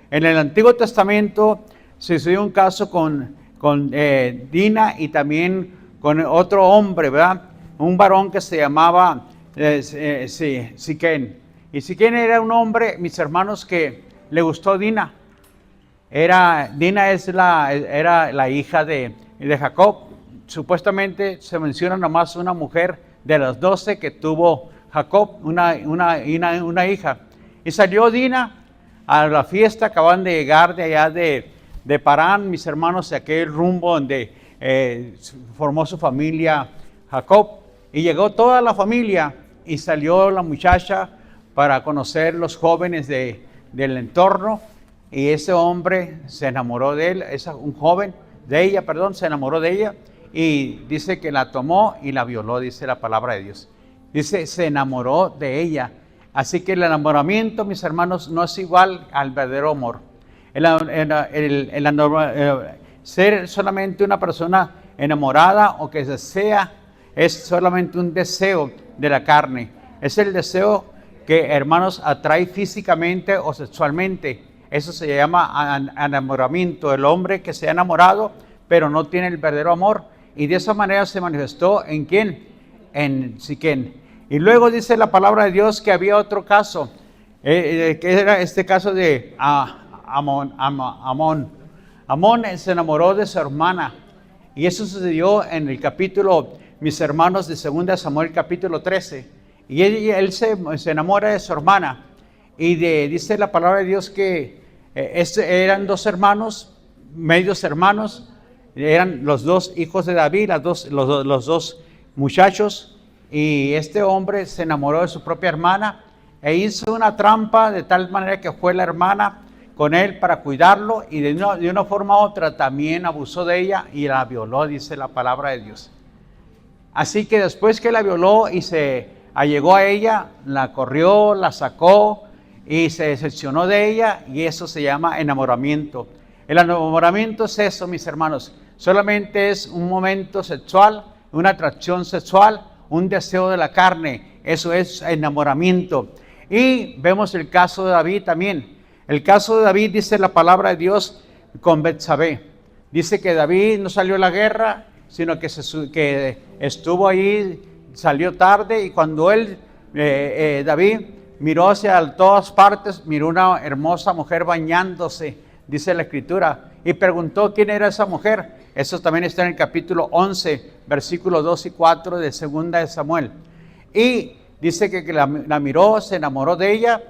En el Antiguo Testamento se sucedió un caso con Dina y también con otro hombre, ¿verdad? Un varón que se llamaba Siquén. Y Siquén era un hombre, mis hermanos, que le gustó Dina. Dina era la hija de Jacob. Supuestamente se menciona nomás una mujer de las 12 que tuvo Jacob, una hija. Y salió Dina a la fiesta, acaban de llegar de allá de Parán, mis hermanos, de aquel rumbo donde formó su familia Jacob. Y llegó toda la familia y salió la muchacha para conocer los jóvenes del entorno. Y ese hombre se enamoró de él, un joven de ella, se enamoró de ella. Y dice que la tomó y la violó, dice la palabra de Dios. Dice, se enamoró de ella. Así que el enamoramiento, mis hermanos, no es igual al verdadero amor. Ser solamente una persona enamorada o que desea es solamente un deseo de la carne. Es el deseo que, hermanos, atrae físicamente o sexualmente. Eso se llama enamoramiento. El hombre que se ha enamorado, pero no tiene el verdadero amor. Y de esa manera se manifestó ¿en quién? En Siquén. Y luego dice la palabra de Dios que había otro caso, que era este caso de Amón. Amón se enamoró de su hermana. Y eso sucedió en el capítulo, mis hermanos, de 2 Samuel capítulo 13. Y él se enamora de su hermana. Y dice la palabra de Dios que eran dos hermanos, medios hermanos. Eran los dos hijos de David, los dos muchachos, y este hombre se enamoró de su propia hermana e hizo una trampa de tal manera que fue la hermana con él para cuidarlo y de una forma u otra también abusó de ella y la violó, dice la palabra de Dios. Así que después que la violó y se allegó a ella, la corrió, la sacó y se decepcionó de ella, y eso se llama enamoramiento. El enamoramiento es eso, mis hermanos. Solamente es un momento sexual, una atracción sexual, un deseo de la carne. Eso es enamoramiento. Y vemos el caso de David también. El caso de David, dice la palabra de Dios, con Betsabé. Dice que David no salió a la guerra, sino que estuvo ahí, salió tarde, y cuando David miró hacia todas partes, miró una hermosa mujer bañándose, dice la Escritura, y preguntó quién era esa mujer. Eso también está en el capítulo 11, versículos 2 y 4 de 2 de Samuel. Y dice que la miró, se enamoró de ella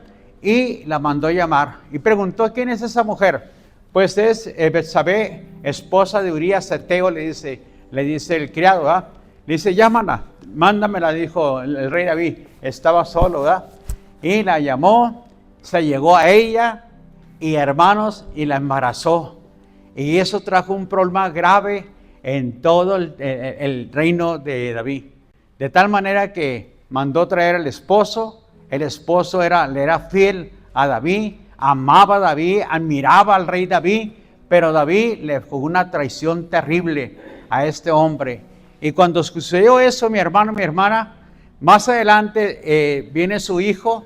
y la mandó llamar. Y preguntó quién es esa mujer. Pues es Betsabé, esposa de Urías Heteo, le dice el criado, ¿verdad? Le dice, llámala, mándamela, dijo el rey David. Estaba solo, ¿verdad? Y la llamó, se llegó a ella, y hermanos, y la embarazó. Y eso trajo un problema grave en todo el reino de David. De tal manera que mandó traer al esposo. El esposo le era fiel a David, amaba a David, admiraba al rey David, pero David le jugó una traición terrible a este hombre. Y cuando sucedió eso, mi hermano, mi hermana, más adelante viene su hijo,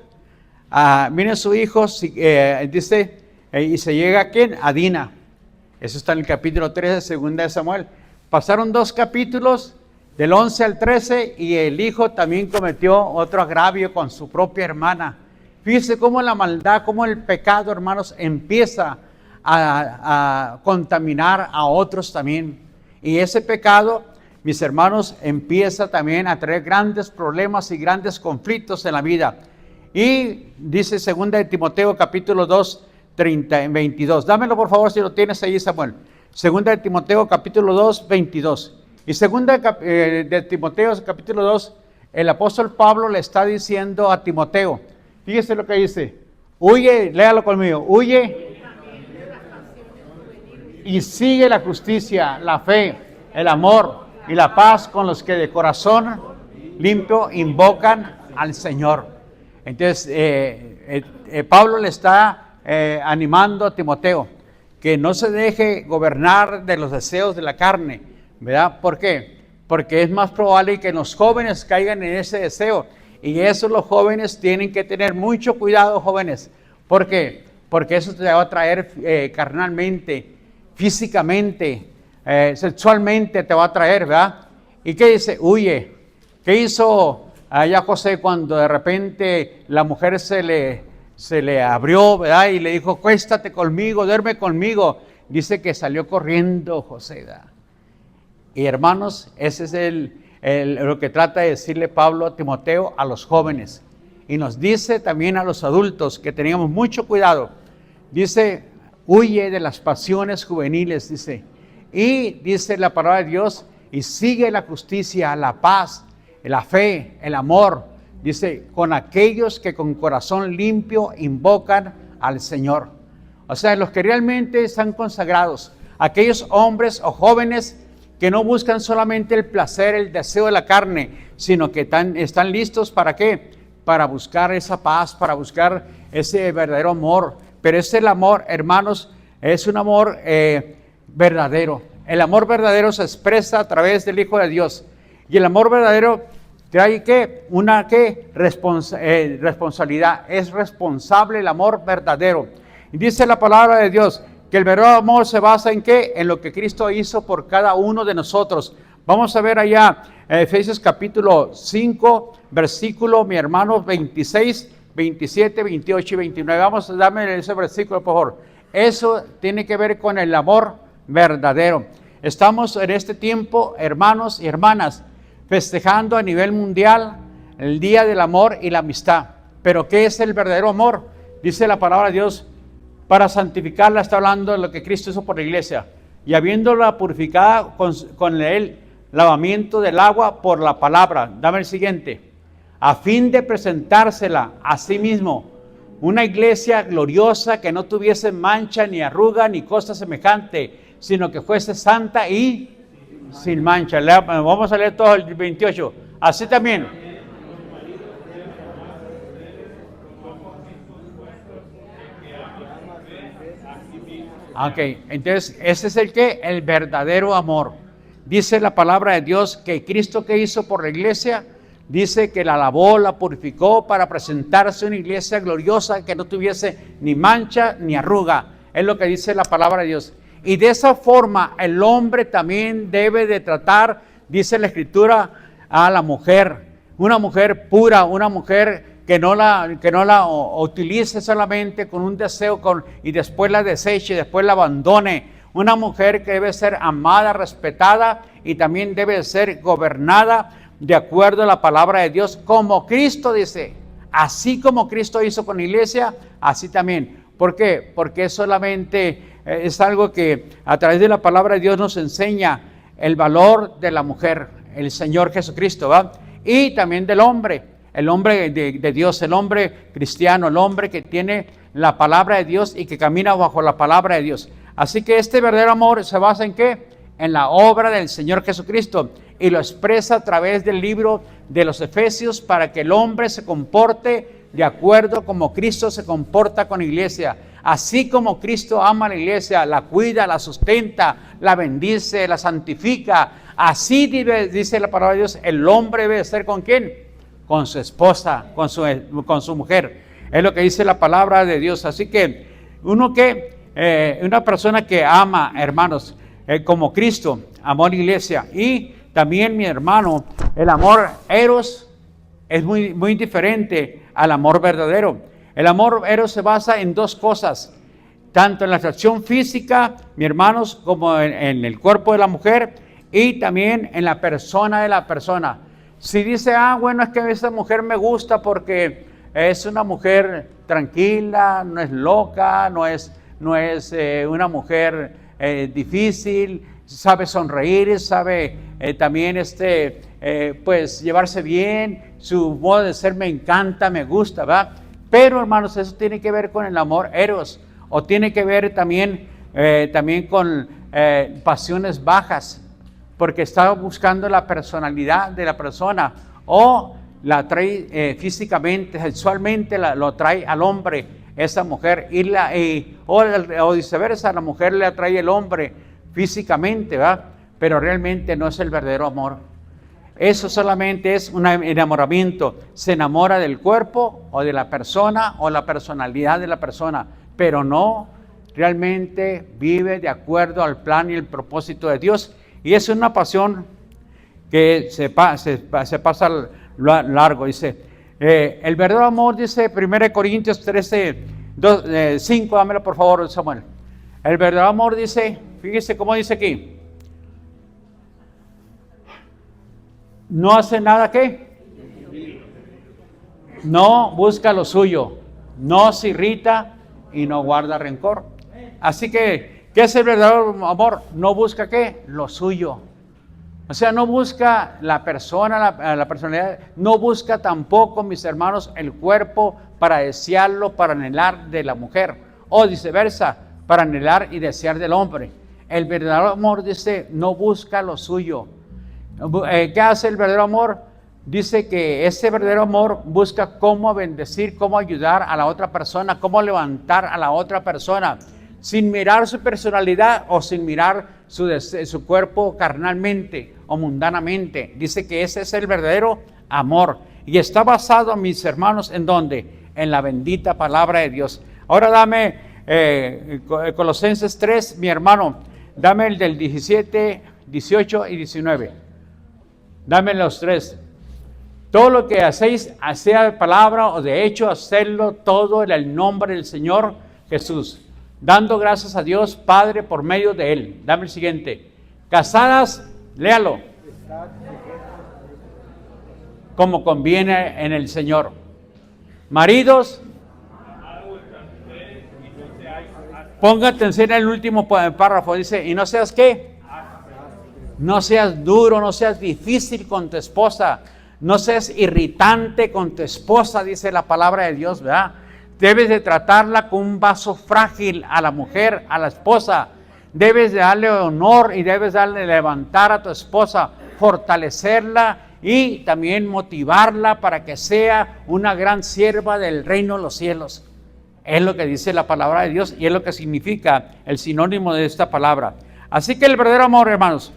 dice, y se llega ¿a quién? A Dina. Eso está en el capítulo 13 de 2 de Samuel. Pasaron 2 capítulos, del 11 al 13, y el hijo también cometió otro agravio con su propia hermana. Fíjense cómo la maldad, cómo el pecado, hermanos, empieza a contaminar a otros también. Y ese pecado, mis hermanos, empieza también a traer grandes problemas y grandes conflictos en la vida. Y dice 2 de Timoteo capítulo 2, 22. Dámelo por favor si lo tienes ahí, Samuel. 2 de Timoteo capítulo 2, 22. Y 2 de Timoteo capítulo 2, el apóstol Pablo le está diciendo a Timoteo, fíjese lo que dice, huye, léalo conmigo, huye y sigue la justicia, la fe, el amor y la paz con los que de corazón limpio invocan al Señor. Entonces, Pablo le está animando a Timoteo que no se deje gobernar de los deseos de la carne, ¿verdad? ¿Por qué? Porque es más probable que los jóvenes caigan en ese deseo, y eso los jóvenes tienen que tener mucho cuidado, jóvenes. ¿Por qué? porque eso te va a traer carnalmente, físicamente, sexualmente te va a traer, ¿verdad? ¿Y qué dice? Huye. ¿Qué hizo allá José cuando de repente la mujer se le abrió, ¿verdad? Y le dijo, acuéstate conmigo, duerme conmigo? Dice que salió corriendo José, ¿verdad? Y hermanos, ese es lo que trata de decirle Pablo a Timoteo a los jóvenes. Y nos dice también a los adultos que teníamos mucho cuidado. Dice, huye de las pasiones juveniles, dice. Y dice la palabra de Dios, y sigue la justicia, la paz, la fe, el amor. Dice, con aquellos que con corazón limpio invocan al Señor. O sea, los que realmente están consagrados, aquellos hombres o jóvenes que no buscan solamente el placer, el deseo de la carne, sino que están listos ¿para qué? Para buscar esa paz, para buscar ese verdadero amor. Pero ese amor, hermanos, es un amor verdadero. El amor verdadero se expresa a través del Hijo de Dios. Y el amor verdadero trae una responsabilidad. Es responsable el amor verdadero. Y dice la palabra de Dios que el verdadero amor se basa en ¿qué? En lo que Cristo hizo por cada uno de nosotros. Vamos a ver allá Efesios capítulo 5, versículo, mi hermano, 26, 27, 28 y 29. Vamos a darme ese versículo, por favor. Eso tiene que ver con el amor verdadero. Estamos en este tiempo, hermanos y hermanas, festejando a nivel mundial el Día del Amor y la Amistad. Pero ¿qué es el verdadero amor? Dice la palabra de Dios, para santificarla, está hablando de lo que Cristo hizo por la iglesia. Y habiéndola purificada con el lavamiento del agua por la palabra. Dame el siguiente. A fin de presentársela a sí mismo, una iglesia gloriosa que no tuviese mancha, ni arruga, ni cosa semejante, sino que fuese santa y sin mancha. Vamos a leer todo el 28. Así también. Ok, entonces ese es el verdadero amor. Dice la palabra de Dios que Cristo que hizo por la iglesia, dice que la lavó, la purificó para presentarse una iglesia gloriosa que no tuviese ni mancha ni arruga. Es lo que dice la palabra de Dios. Y de esa forma el hombre también debe de tratar, dice la Escritura, a la mujer. Una mujer pura, una mujer que no la utilice solamente con un deseo y después la deseche, después la abandone. Una mujer que debe ser amada, respetada y también debe ser gobernada de acuerdo a la palabra de Dios, como Cristo dice. Así como Cristo hizo con la iglesia, así también. ¿Por qué? Porque solamente es algo que a través de la palabra de Dios nos enseña el valor de la mujer, el Señor Jesucristo, ¿va? Y también del hombre, el hombre de Dios, el hombre cristiano, el hombre que tiene la palabra de Dios y que camina bajo la palabra de Dios. Así que este verdadero amor se basa en ¿qué? En la obra del Señor Jesucristo, y lo expresa a través del libro de los Efesios para que el hombre se comporte de acuerdo como Cristo se comporta con la iglesia. Así como Cristo ama a la iglesia, la cuida, la sustenta, la bendice, la santifica. Así dice la palabra de Dios, el hombre debe ser ¿con quién? Con su esposa, con su mujer. Es lo que dice la palabra de Dios. Así que una persona que ama, hermanos, como Cristo amó a la iglesia. Y también, mi hermano, el amor eros es muy, muy diferente al amor verdadero. El amor eros se basa en dos cosas, tanto en la atracción física, mi hermanos, como en el cuerpo de la mujer y también en la persona de la persona. Si dice, bueno, es que esa mujer me gusta porque es una mujer tranquila, no es loca, no es una mujer difícil, sabe sonreír, sabe también pues llevarse bien, su modo de ser me encanta, me gusta, ¿verdad? Pero hermanos, eso tiene que ver con el amor eros, o tiene que ver también con pasiones bajas, porque está buscando la personalidad de la persona, o la trae físicamente, sexualmente lo trae al hombre, esa mujer, o viceversa, la mujer le atrae el hombre físicamente, ¿verdad? Pero realmente no es el verdadero amor. Eso solamente es un enamoramiento. Se enamora del cuerpo o de la persona o la personalidad de la persona. pero no realmente vive de acuerdo al plan y el propósito de Dios. Y es una pasión que se pasa largo. Dice, el verdadero amor, dice 1 Corintios 13, 5, dámelo por favor, Samuel. El verdadero amor dice, fíjese cómo dice aquí. No hace nada, ¿qué? No busca lo suyo, no se irrita y no guarda rencor. Así que, ¿qué es el verdadero amor? No busca, ¿qué? Lo suyo. O sea, no busca la persona, la personalidad, no busca tampoco, mis hermanos, el cuerpo para desearlo, para anhelar de la mujer, o viceversa, para anhelar y desear del hombre. El verdadero amor, dice, no busca lo suyo. ¿Qué hace el verdadero amor? Dice que ese verdadero amor busca cómo bendecir, cómo ayudar a la otra persona, cómo levantar a la otra persona, sin mirar su personalidad o sin mirar su cuerpo carnalmente o mundanamente. Dice que ese es el verdadero amor. Y está basado, mis hermanos, ¿en dónde? En la bendita palabra de Dios. Ahora dame Colosenses 3, mi hermano, dame el del 17, 18 y 19. Dame los tres. Todo lo que hacéis, sea de palabra o de hecho, hacerlo todo en el nombre del Señor Jesús, dando gracias a Dios Padre por medio de Él. Dame el siguiente. Casadas, léalo. Como conviene en el Señor. Maridos, ponga atención al último párrafo. Dice, y no seas ¿qué? No seas duro, no seas difícil con tu esposa. No seas irritante con tu esposa, dice la palabra de Dios, ¿verdad? Debes de tratarla con un vaso frágil a la mujer, a la esposa. Debes de darle honor y debes darle levantar a tu esposa, fortalecerla y también motivarla para que sea una gran sierva del reino de los cielos. Es lo que dice la palabra de Dios y es lo que significa el sinónimo de esta palabra. Así que el verdadero amor, hermanos,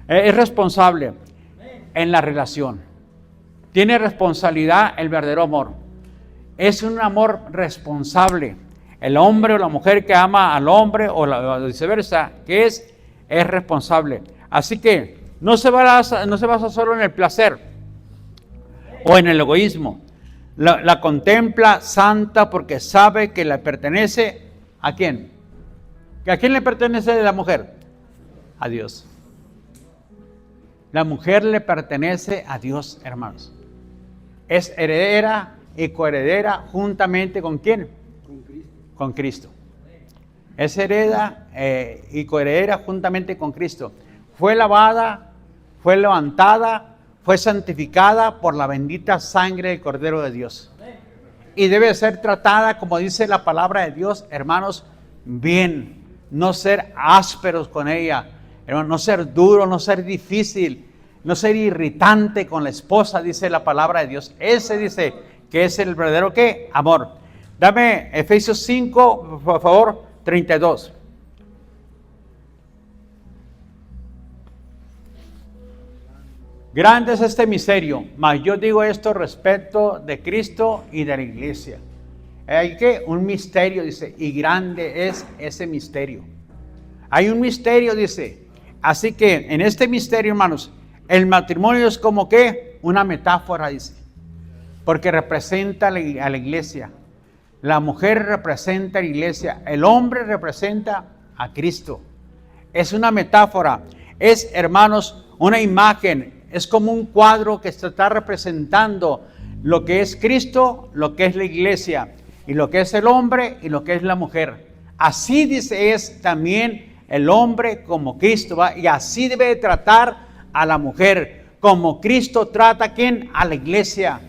es responsable en la relación. Tiene responsabilidad el verdadero amor. Es un amor responsable. El hombre o la mujer que ama al hombre o viceversa, que es responsable. Así que no se basa solo en el placer o en el egoísmo. La contempla santa porque sabe que le pertenece ¿a quién? ¿A quién le pertenece la mujer? A Dios. La mujer le pertenece a Dios, hermanos. Es heredera y coheredera juntamente ¿con quién? Con Cristo. Es hereda y coheredera juntamente con Cristo. Fue lavada, fue levantada, fue santificada por la bendita sangre del Cordero de Dios. Y debe ser tratada, como dice la palabra de Dios, hermanos, bien. No ser ásperos con ella, hermanos, no ser duro, no ser difícil, no ser irritante con la esposa, dice la palabra de Dios. Ese dice que es el verdadero ¿qué? Amor. Dame Efesios 5, por favor, 32. Grande es este misterio, mas yo digo esto respecto de Cristo y de la iglesia. Hay que un misterio, dice, y grande es ese misterio. Hay un misterio, dice. Así que en este misterio, hermanos, el matrimonio es como que una metáfora, dice, porque representa a la iglesia. La mujer representa a la iglesia, el hombre representa a Cristo. Es una metáfora, es, hermanos, una imagen, es como un cuadro que se está representando lo que es Cristo, lo que es la iglesia, y lo que es el hombre y lo que es la mujer. Así dice es también el hombre como Cristo, ¿va? Y así debe de tratar a la mujer, como Cristo trata ¿a quién? A la iglesia.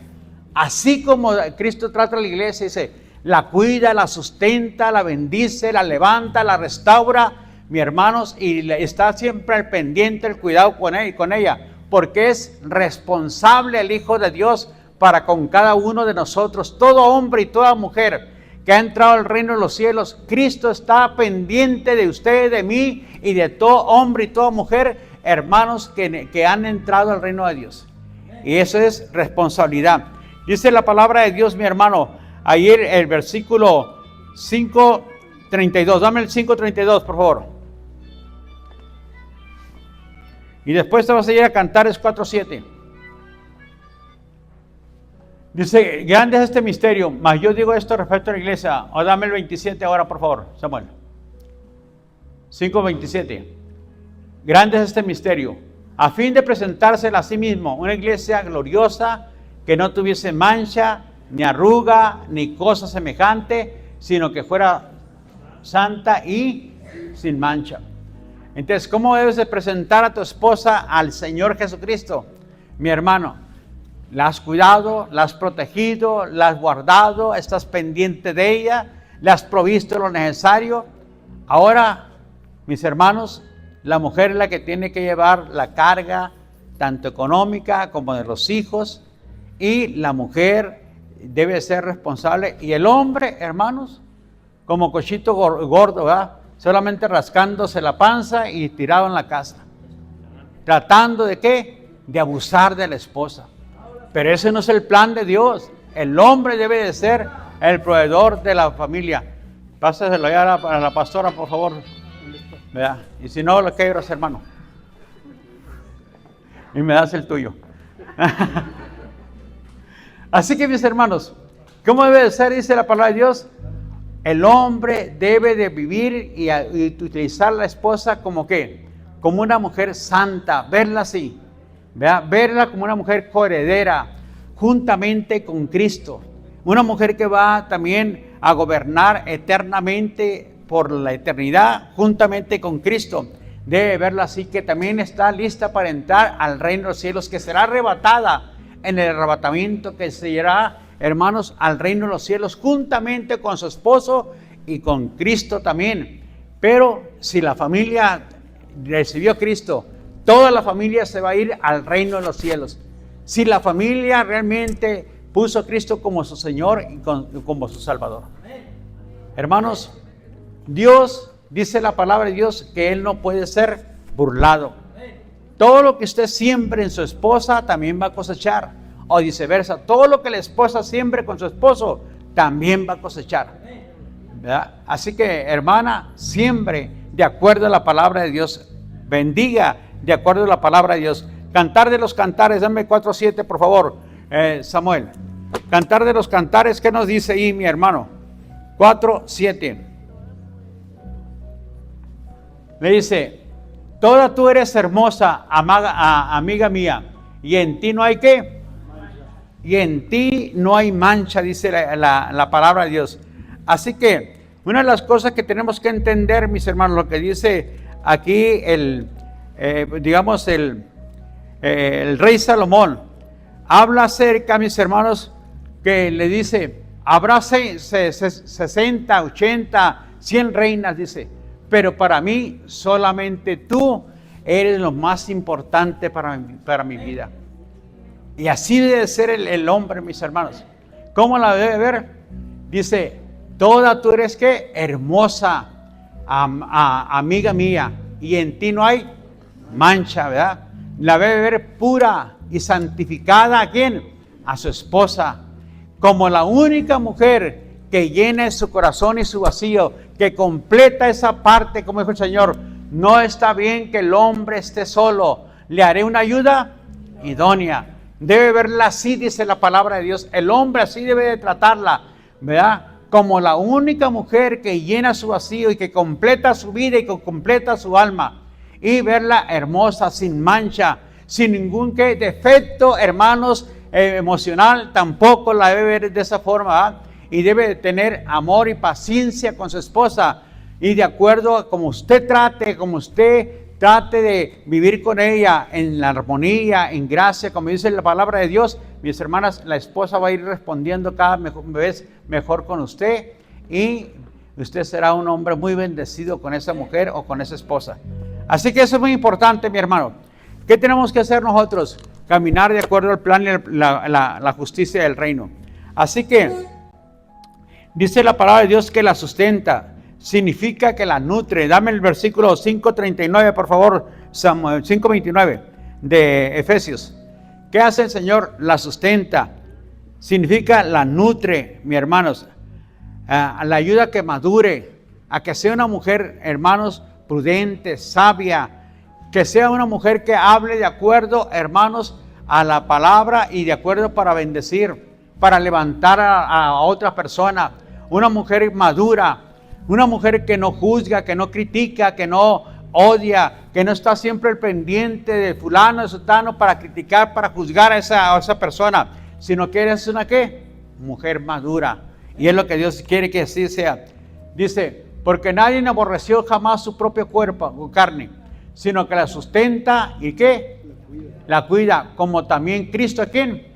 Así como Cristo trata a la iglesia, dice, la cuida, la sustenta, la bendice, la levanta, la restaura, mis hermanos, y está siempre al pendiente, el cuidado con ella, porque es responsable el Hijo de Dios para con cada uno de nosotros, todo hombre y toda mujer que ha entrado al reino de los cielos. Cristo está pendiente de usted, de mí y de todo hombre y toda mujer, hermanos, que han entrado al reino de Dios. Y eso es responsabilidad. Dice la palabra de Dios, mi hermano, ayer el versículo 5 5:32. Dame el 5:32, por favor. Y después te vas a ir a Cantares 4:7. Dice, grande es este misterio, mas yo digo esto respecto a la iglesia. O dame el 27 ahora, por favor, Samuel. 5:27. Grande es este misterio, a fin de presentársela a sí mismo, una iglesia gloriosa, que no tuviese mancha, ni arruga, ni cosa semejante, sino que fuera santa y sin mancha. Entonces, ¿cómo debes de presentar a tu esposa al Señor Jesucristo? Mi hermano, la has cuidado, la has protegido, la has guardado, estás pendiente de ella, le has provisto lo necesario. Ahora, mis hermanos, la mujer es la que tiene que llevar la carga, tanto económica como de los hijos, y la mujer debe ser responsable. Y el hombre, hermanos, como cochito gordo, ¿verdad? Solamente rascándose la panza y tirado en la casa. Tratando de ¿qué? De abusar de la esposa. Pero ese no es el plan de Dios. El hombre debe de ser el proveedor de la familia. Pásaselo ya a la pastora, por favor. ¿Verdad? Y si no, lo quebras, hermano. Y me das el tuyo. Así que, mis hermanos, ¿cómo debe de ser? Dice la palabra de Dios. El hombre debe de vivir y utilizar a la esposa como ¿qué? Como una mujer santa, verla así. ¿Verdad? Verla como una mujer coheredera, juntamente con Cristo. Una mujer que va también a gobernar eternamente por la eternidad, juntamente con Cristo. Debe verla así, que también está lista para entrar al reino de los cielos, que será arrebatada en el arrebatamiento, que se irá, hermanos, al reino de los cielos, juntamente con su esposo y con Cristo también. Pero si la familia recibió a Cristo, toda la familia se va a ir al reino de los cielos. Si la familia realmente puso a Cristo como su Señor y como su Salvador. Hermanos, Dios, dice la palabra de Dios, que Él no puede ser burlado. Todo lo que usted siembre en su esposa, también va a cosechar. O viceversa, todo lo que la esposa siembre con su esposo, también va a cosechar. ¿Verdad? Así que, hermana, siembre de acuerdo a la palabra de Dios. Bendiga de acuerdo a la palabra de Dios. Cantar de los Cantares, dame 4:7 por favor, Samuel. Cantar de los Cantares, ¿qué nos dice ahí, mi hermano? 4:7. Le dice, toda tú eres hermosa, amiga mía, y en ti no hay ¿qué? Y en ti no hay mancha, dice la palabra de Dios. Así que, una de las cosas que tenemos que entender, mis hermanos, lo que dice aquí el rey Salomón, habla acerca, mis hermanos, que le dice, habrá 60, 80, 100 reinas, dice, pero para mí solamente tú eres lo más importante para mi vida. Y así debe ser el hombre, mis hermanos. ¿Cómo la debe ver? Dice, toda tú eres ¿qué? Hermosa, amiga mía, y en ti no hay mancha, ¿verdad? La debe ver pura y santificada. ¿A quién? A su esposa, como la única mujer que llena su corazón y su vacío, que completa esa parte, como dijo el Señor. No está bien que el hombre esté solo, le haré una ayuda idónea. Debe verla así, dice la palabra de Dios. El hombre así debe de tratarla, ¿verdad? Como la única mujer que llena su vacío y que completa su vida y que completa su alma. Y verla hermosa, sin mancha, sin ningún defecto, hermanos, emocional. Tampoco la debe ver de esa forma, ¿verdad? Y debe tener amor y paciencia con su esposa. Y de acuerdo a como usted trate de vivir con ella en la armonía, en gracia, como dice la palabra de Dios, mis hermanas, la esposa va a ir respondiendo cada vez mejor con usted, y usted será un hombre muy bendecido con esa mujer o con esa esposa. Así que eso es muy importante, mi hermano. ¿Qué tenemos que hacer nosotros? Caminar de acuerdo al plan y la justicia del reino. Así que dice la palabra de Dios que la sustenta. Significa que la nutre. Dame el versículo 5:39, por favor, 5:29 de Efesios. ¿Qué hace el Señor? La sustenta. Significa la nutre, mis hermanos. La ayuda que madure, a que sea una mujer, hermanos, prudente, sabia, que sea una mujer que hable de acuerdo, hermanos, a la palabra y de acuerdo para bendecir, para levantar a otra persona. Una mujer madura, una mujer que no juzga, que no critica, que no odia, que no está siempre al pendiente de fulano, de sutano para criticar, para juzgar a esa persona, sino que eres una ¿qué? Mujer madura. Y es lo que Dios quiere que así sea. Dice, porque nadie aborreció jamás su propio cuerpo o carne, sino que la sustenta y ¿qué? La cuida, como también Cristo, ¿a quién?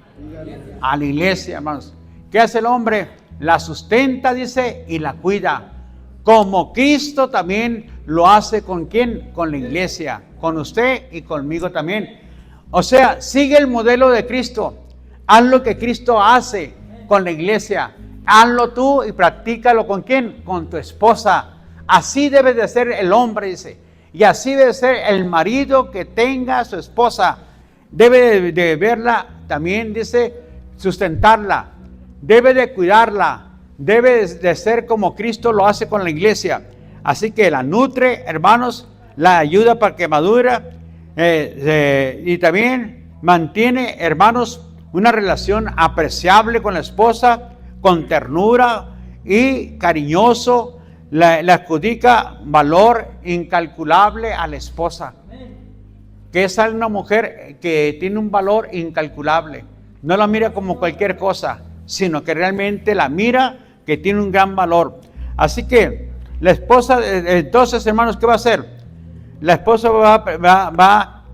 A la iglesia, hermanos. ¿Qué hace el hombre? La sustenta, dice, y la cuida. Como Cristo también lo hace ¿con quién? Con la iglesia, con usted y conmigo también. O sea, sigue el modelo de Cristo. Haz lo que Cristo hace con la iglesia. Hazlo tú y practícalo ¿con quién? Con tu esposa. Así debe de ser el hombre, dice. Y así debe ser el marido que tenga a su esposa. Debe de verla también, dice, sustentarla. Debe de cuidarla. Debe de ser como Cristo lo hace con la iglesia. Así que la nutre, hermanos, la ayuda para que madure y también mantiene, hermanos, una relación apreciable con la esposa, con ternura y cariñoso. Le adjudica valor incalculable a la esposa. Que es una mujer que tiene un valor incalculable. No la mira como cualquier cosa, sino que realmente la mira que tiene un gran valor. Así que la esposa, entonces, hermanos, ¿qué va a hacer? La esposa va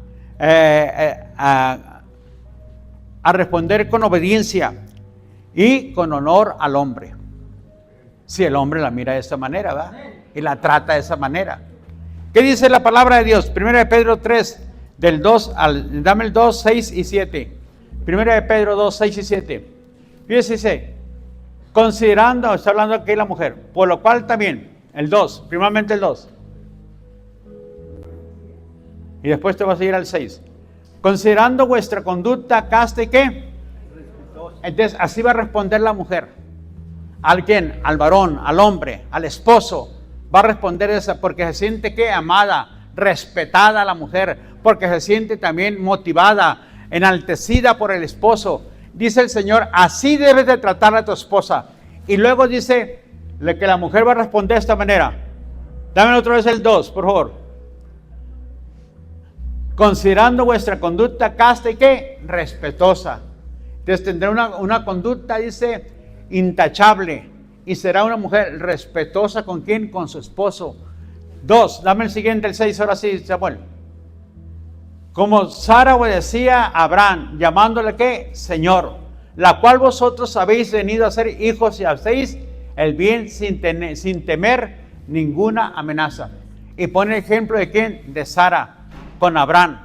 a responder con obediencia y con honor al hombre. Si el hombre la mira de esa manera, ¿verdad? Y la trata de esa manera. ¿Qué dice la palabra de Dios? 1 Pedro 3, del 2 al, dame el 2, 6 y 7. 1 Pedro 2, 6 y 7. Fíjese, dice, considerando, está hablando aquí la mujer, por lo cual también, el 2, primeramente el 2. Y después te vas a ir al 6. Considerando vuestra conducta casta y ¿qué? Entonces, así va a responder la mujer. ¿Al quién? Al varón, al hombre, al esposo. Va a responder esa porque se siente ¿qué? Amada, respetada la mujer, porque se siente también motivada, enaltecida por el esposo. Dice el Señor, así debes de tratar a tu esposa. Y luego dice que la mujer va a responder de esta manera. Dame otra vez el 2, por favor. Considerando vuestra conducta casta y ¿qué? Respetuosa. Entonces tendrá una conducta, dice, intachable, y será una mujer respetuosa ¿con quién? Con su esposo. 2, dame el siguiente, el 6, ahora sí, Samuel. Como Sara obedecía a Abraham, llamándole ¿qué? Señor, la cual vosotros habéis venido a ser hijos y hacéis el bien sin temer ninguna amenaza. Y pone el ejemplo de ¿quién? De Sara con Abraham.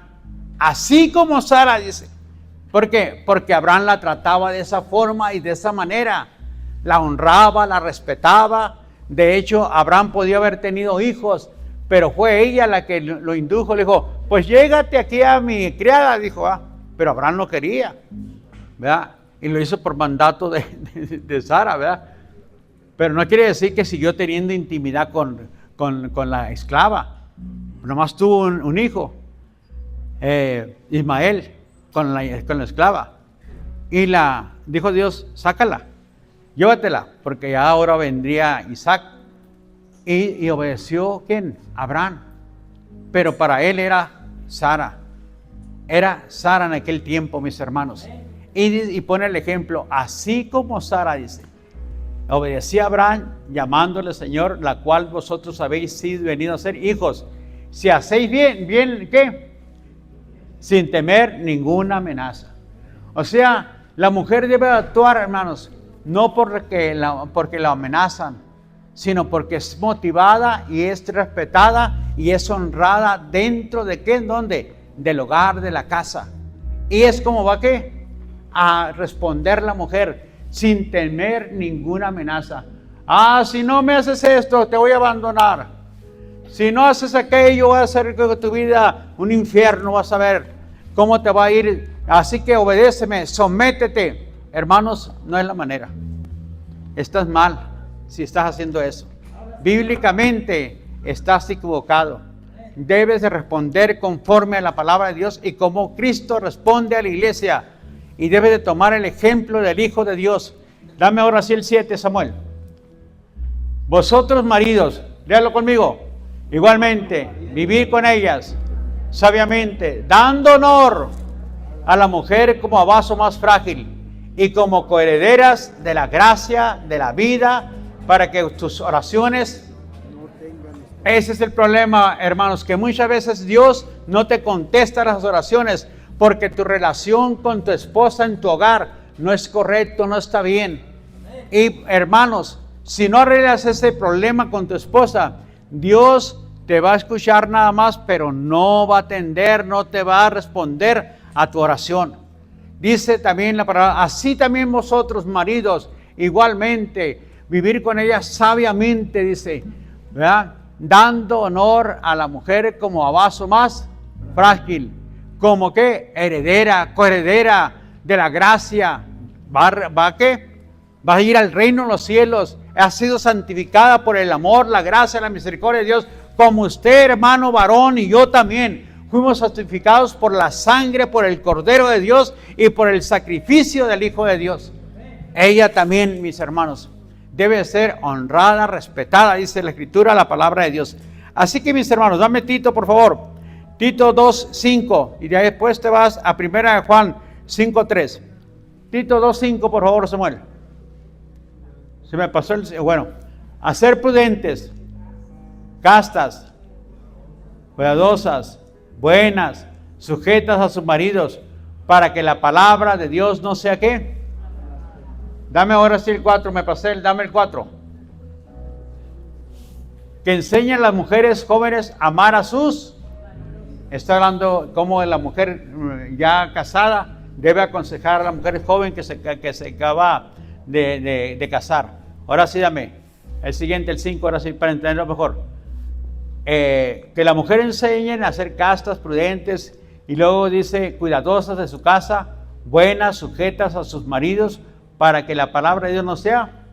Así como Sara, dice. ¿Por qué? Porque Abraham la trataba de esa forma y de esa manera. La honraba, la respetaba. De hecho, Abraham podía haber tenido hijos, pero fue ella la que lo indujo. Le dijo, pues llégate aquí a mi criada, dijo. Pero Abraham no quería, ¿verdad? Y lo hizo por mandato de Sara, ¿verdad? Pero no quiere decir que siguió teniendo intimidad con la esclava. Nomás tuvo un hijo, Ismael, con la esclava. Y dijo Dios, sácala, llévatela, porque ya ahora vendría Isaac. Y obedeció, ¿quién? Abraham. Pero para él era Sara. Era Sara en aquel tiempo, mis hermanos. Y pone el ejemplo, así como Sara, dice, obedecía a Abraham, llamándole Señor, la cual vosotros habéis sido venido a ser hijos. Si hacéis bien, ¿qué? Sin temer ninguna amenaza. O sea, la mujer debe actuar, hermanos, no porque la amenazan, sino porque es motivada y es respetada y es honrada dentro de ¿qué? ¿Dónde? Del hogar, de la casa. Y es como va ¿qué? A responder la mujer sin temer ninguna amenaza. Si no me haces esto, te voy a abandonar. Si no haces aquello, voy a hacer que tu vida un infierno, vas a ver cómo te va a ir. Así que obedéceme, sométete. Hermanos, no es la manera. Estás mal si estás haciendo eso. bíblicamente estás equivocado. Debes de responder conforme a la palabra de Dios y como Cristo responde a la iglesia. Y debes de tomar el ejemplo del Hijo de Dios. Dame ahora sí el 7, Samuel. Vosotros maridos, léalo conmigo. Igualmente, vivir con ellas sabiamente, dando honor a la mujer como a vaso más frágil y como coherederas de la gracia, de la vida, para que tus oraciones... Ese es el problema, hermanos, que muchas veces Dios no te contesta las oraciones porque tu relación con tu esposa en tu hogar no es correcto, no está bien. Y hermanos, si no arreglas ese problema con tu esposa, Dios te va a escuchar nada más, pero no va a atender, no te va a responder a tu oración. Dice también la palabra, así también vosotros, maridos, igualmente, vivir con ella sabiamente, dice, ¿verdad? Dando honor a la mujer como a vaso más frágil, como que heredera, coheredera de la gracia. ¿Va a ir al reino de los cielos? Ha sido santificada por el amor, la gracia, la misericordia de Dios, como usted, hermano varón, y yo también. Fuimos santificados por la sangre, por el Cordero de Dios y por el sacrificio del Hijo de Dios. Ella también, mis hermanos, debe ser honrada, respetada, dice la Escritura, la palabra de Dios. Así que, mis hermanos, dame Tito, por favor. Tito 2:5, y después te vas a 1 Juan 5:3. Tito 2:5, por favor, Samuel. Se me pasó bueno. A ser prudentes, castas, cuidadosas, buenas, sujetas a sus maridos, para que la palabra de Dios no sea ¿qué? Dame ahora sí el 4, me pasé, dame el 4. Que enseñen a las mujeres jóvenes a amar a sus. Está hablando como la mujer ya casada debe aconsejar a la mujer joven que se acaba de casar. Ahora sí dame el siguiente, el 5, ahora sí para entenderlo mejor. Que la mujer enseñen a ser castas, prudentes, y luego dice cuidadosas de su casa, buenas, sujetas a sus maridos, para que la palabra de Dios no sea.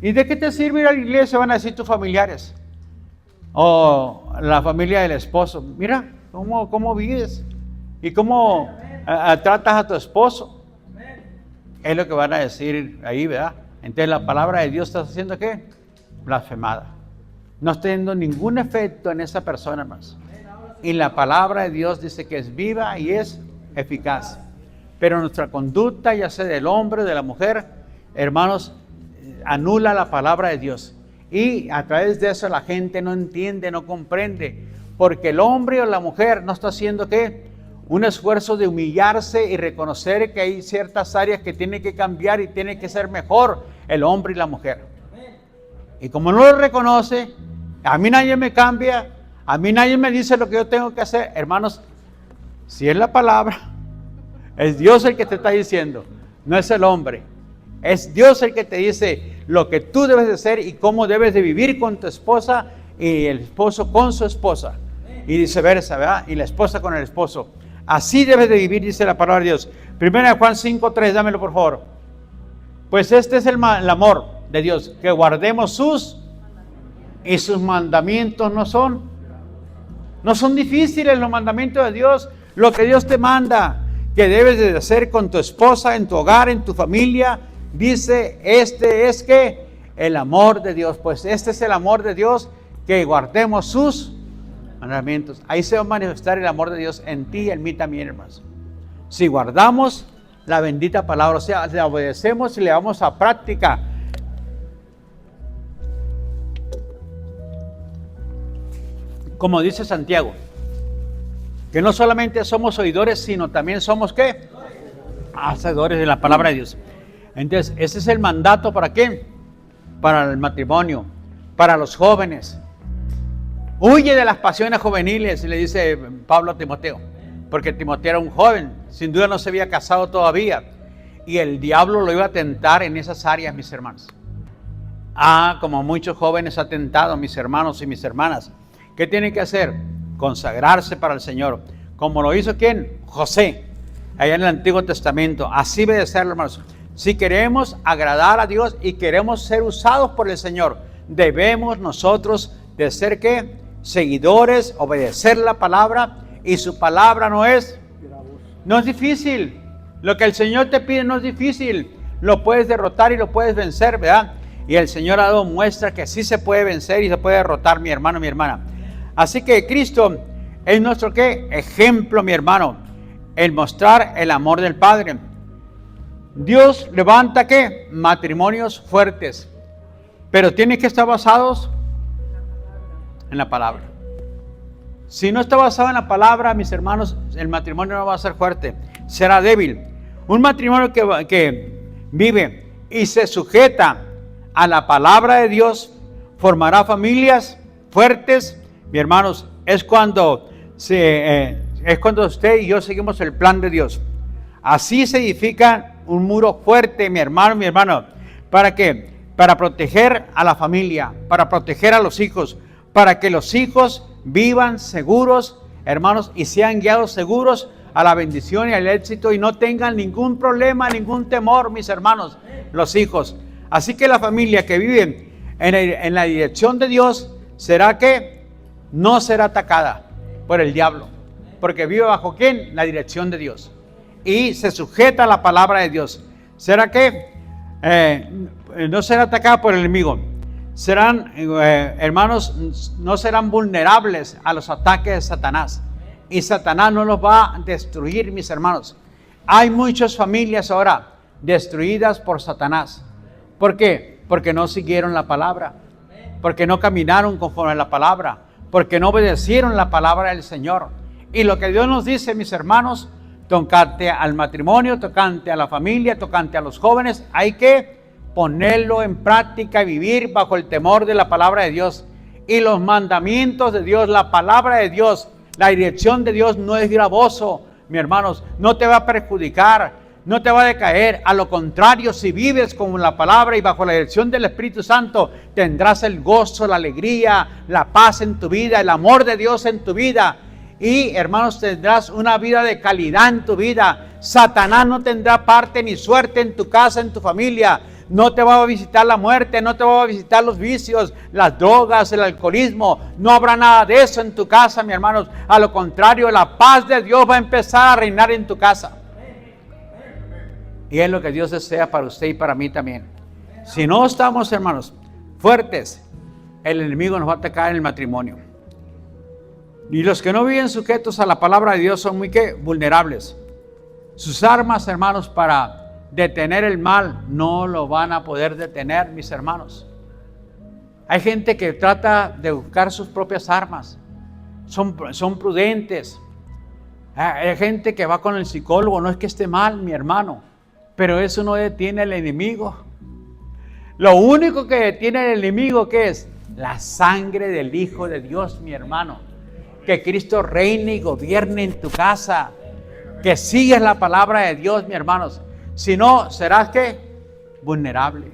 ¿Y de qué te sirve ir a la iglesia? Van a decir tus familiares o la familia del esposo. Mira cómo vives y cómo tratas a tu esposo. Es lo que van a decir ahí, ¿verdad? Entonces la palabra de Dios está haciendo ¿qué? Blasfemada. No está teniendo ningún efecto en esa persona más. Y la palabra de Dios dice que es viva y es eficaz. Pero nuestra conducta, ya sea del hombre o de la mujer, hermanos, anula la palabra de Dios. Y a través de eso la gente no entiende, no comprende. Porque el hombre o la mujer no está haciendo ¿qué? Un esfuerzo de humillarse y reconocer que hay ciertas áreas que tienen que cambiar y tiene que ser mejor el hombre y la mujer. Y como no lo reconoce, a mí nadie me cambia, a mí nadie me dice lo que yo tengo que hacer. Hermanos, si es la palabra, es Dios el que te está diciendo, no es el hombre. Es Dios el que te dice lo que tú debes de hacer y cómo debes de vivir con tu esposa y el esposo con su esposa. Y viceversa, ¿verdad? Y la esposa con el esposo. Así debes de vivir, dice la palabra de Dios. 1 Juan 5:3, dámelo por favor. Pues este es el amor de Dios, que guardemos sus mandamientos no son difíciles los mandamientos de Dios. Lo que Dios te manda, que debes de hacer con tu esposa, en tu hogar, en tu familia, dice, este es que el amor de Dios. Pues este es el amor de Dios, que guardemos sus mandamientos. Ahí se va a manifestar el amor de Dios en ti y en mí también, hermanos. Si guardamos la bendita palabra, o sea, le obedecemos y le damos a práctica. Como dice Santiago, que no solamente somos oidores, sino también somos ¿qué? Hacedores de la palabra de Dios. Entonces, ese es el mandato ¿para qué? Para el matrimonio, para los jóvenes. Huye de las pasiones juveniles, le dice Pablo a Timoteo, porque Timoteo era un joven, sin duda no se había casado todavía, y el diablo lo iba a tentar en esas áreas, mis hermanos. Como muchos jóvenes ha tentado, mis hermanos y mis hermanas. ¿Qué tienen que hacer? Consagrarse para el Señor, como lo hizo ¿quién? José, allá en el Antiguo Testamento. Así debe de ser, hermanos. Si queremos agradar a Dios y queremos ser usados por el Señor, debemos nosotros de ser ¿qué? Seguidores, obedecer la palabra, y su palabra no es difícil. Lo que el Señor te pide no es difícil. Lo puedes derrotar y lo puedes vencer, ¿verdad? Y el Señor ha dado muestra que sí se puede vencer y se puede derrotar, mi hermano, mi hermana. Así que Cristo es nuestro ¿qué? Ejemplo, mi hermano, el mostrar el amor del Padre. Dios levanta ¿qué? Matrimonios fuertes, pero tienen que estar basados en la palabra. Si no está basado en la palabra, mis hermanos, el matrimonio no va a ser fuerte, será débil. Un matrimonio que vive y se sujeta a la palabra de Dios formará familias fuertes, mis hermanos. Es cuando usted y yo seguimos el plan de Dios. Así se edifica un muro fuerte, mi hermano. ¿Para qué? Para proteger a la familia, para proteger a los hijos, para que los hijos vivan seguros, hermanos, y sean guiados seguros a la bendición y al éxito, y no tengan ningún problema, ningún temor, mis hermanos, los hijos. Así que la familia que vive en la dirección de Dios será que no será atacada por el diablo, porque vive bajo ¿quién? La dirección de Dios, y se sujeta a la palabra de Dios. Será que no será atacada por el enemigo. Serán, hermanos, no serán vulnerables a los ataques de Satanás. Y Satanás no los va a destruir, mis hermanos. Hay muchas familias ahora destruidas por Satanás. ¿Por qué? Porque no siguieron la palabra. Porque no caminaron conforme a la palabra. Porque no obedecieron la palabra del Señor. Y lo que Dios nos dice, mis hermanos, tocante al matrimonio, tocante a la familia, tocante a los jóvenes, hay que ponerlo en práctica y vivir bajo el temor de la palabra de Dios y los mandamientos de Dios, la palabra de Dios. La dirección de Dios no es gravoso, mis hermanos, no te va a perjudicar, no te va a decaer. A lo contrario, si vives con la palabra y bajo la dirección del Espíritu Santo, tendrás el gozo, la alegría, la paz en tu vida, el amor de Dios en tu vida. Y, hermanos, tendrás una vida de calidad en tu vida. Satanás no tendrá parte ni suerte en tu casa, en tu familia. No te va a visitar la muerte, no te va a visitar los vicios, las drogas, el alcoholismo. No habrá nada de eso en tu casa, mis hermanos. A lo contrario, la paz de Dios va a empezar a reinar en tu casa. Y es lo que Dios desea para usted y para mí también. Si no estamos, hermanos, fuertes, el enemigo nos va a atacar en el matrimonio. Y los que no viven sujetos a la palabra de Dios son muy vulnerables. Sus armas, hermanos, para detener el mal no lo van a poder detener, mis hermanos. Hay gente que trata de buscar sus propias armas. Son prudentes. Hay gente que va con el psicólogo. No es que esté mal, mi hermano, pero eso no detiene al enemigo. Lo único que detiene al enemigo, ¿qué es? La sangre del Hijo de Dios, mi hermano. Que Cristo reine y gobierne en tu casa. Que sigas la palabra de Dios, mis hermanos. Si no, serás ¿qué? Vulnerable.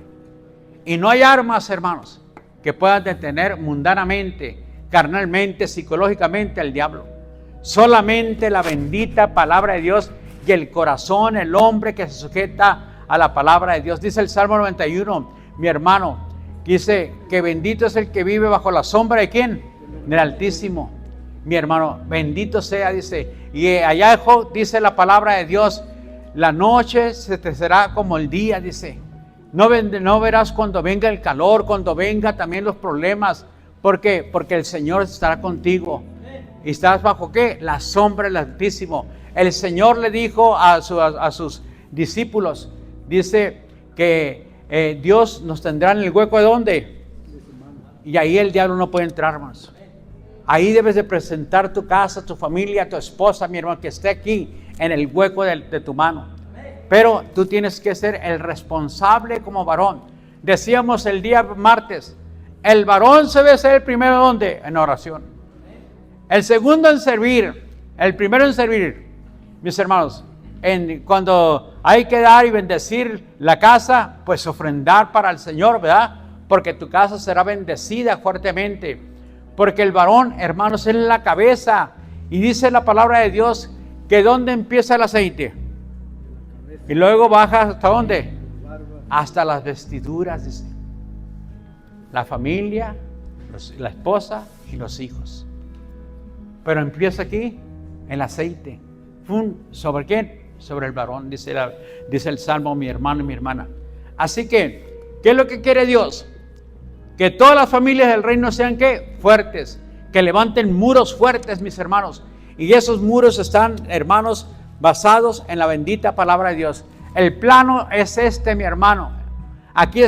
Y no hay armas, hermanos, que puedan detener mundanamente, carnalmente, psicológicamente al diablo. Solamente la bendita palabra de Dios y el corazón, el hombre que se sujeta a la palabra de Dios. Dice el Salmo 91, mi hermano, dice que bendito es el que vive bajo la sombra de ¿quién? Del Altísimo. Mi hermano, bendito sea, dice. Y allá dice la palabra de Dios, la noche se te será como el día, dice. No verás cuando venga el calor, cuando venga también los problemas. ¿Por qué? Porque el Señor estará contigo. ¿Y estás bajo qué? La sombra del Altísimo. El Señor le dijo a sus discípulos, dice que Dios nos tendrá en el hueco de ¿dónde? Y ahí el diablo no puede entrar más. Ahí debes de presentar tu casa, tu familia, tu esposa, mi hermano, que esté aquí en el hueco de tu mano. Pero tú tienes que ser el responsable como varón. Decíamos el día martes, el varón se debe ser el primero ¿dónde? En oración. El segundo en servir, el primero en servir, mis hermanos, cuando hay que dar y bendecir la casa, pues ofrendar para el Señor, ¿verdad? Porque tu casa será bendecida fuertemente. Porque el varón, hermanos, es la cabeza. Y dice la palabra de Dios que ¿dónde empieza el aceite? Y luego baja ¿hasta dónde? hasta las vestiduras, dice. La familia, la esposa y los hijos. Pero empieza aquí el aceite. ¿Sobre quién? Sobre el varón, dice el Salmo, mi hermano y mi hermana. Así que, ¿qué es lo que quiere Dios? Que todas las familias del reino sean, ¿qué? Fuertes. Que levanten muros fuertes, mis hermanos. Y esos muros están, hermanos, basados en la bendita palabra de Dios. El plano es este, mi hermano. Aquí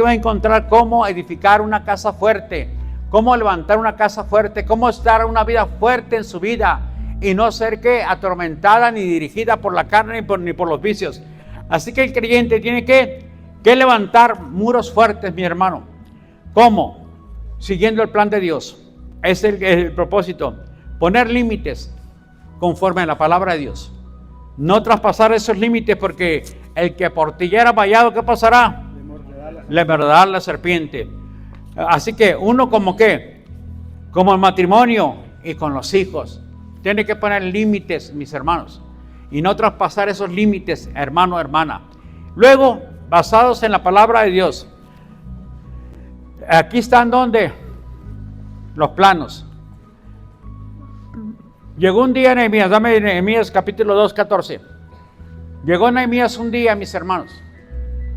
va a encontrar cómo edificar una casa fuerte, cómo levantar una casa fuerte, cómo estar una vida fuerte en su vida y no ser que atormentada ni dirigida por la carne ni por los vicios. Así que el creyente tiene que levantar muros fuertes, mi hermano. ¿Cómo? Siguiendo el plan de Dios. Es el propósito. Poner límites conforme a la palabra de Dios. No traspasar esos límites, porque el que por tiguera vallado, ¿qué pasará? Le morderá la serpiente. Así que uno como qué, como el matrimonio y con los hijos, tiene que poner límites, mis hermanos, y no traspasar esos límites, hermano, hermana. Luego, basados en la palabra de Dios, aquí están donde los planos. Llegó un día Nehemías, dame Nehemías capítulo 2, 14. Llegó Nehemías un día, mis hermanos,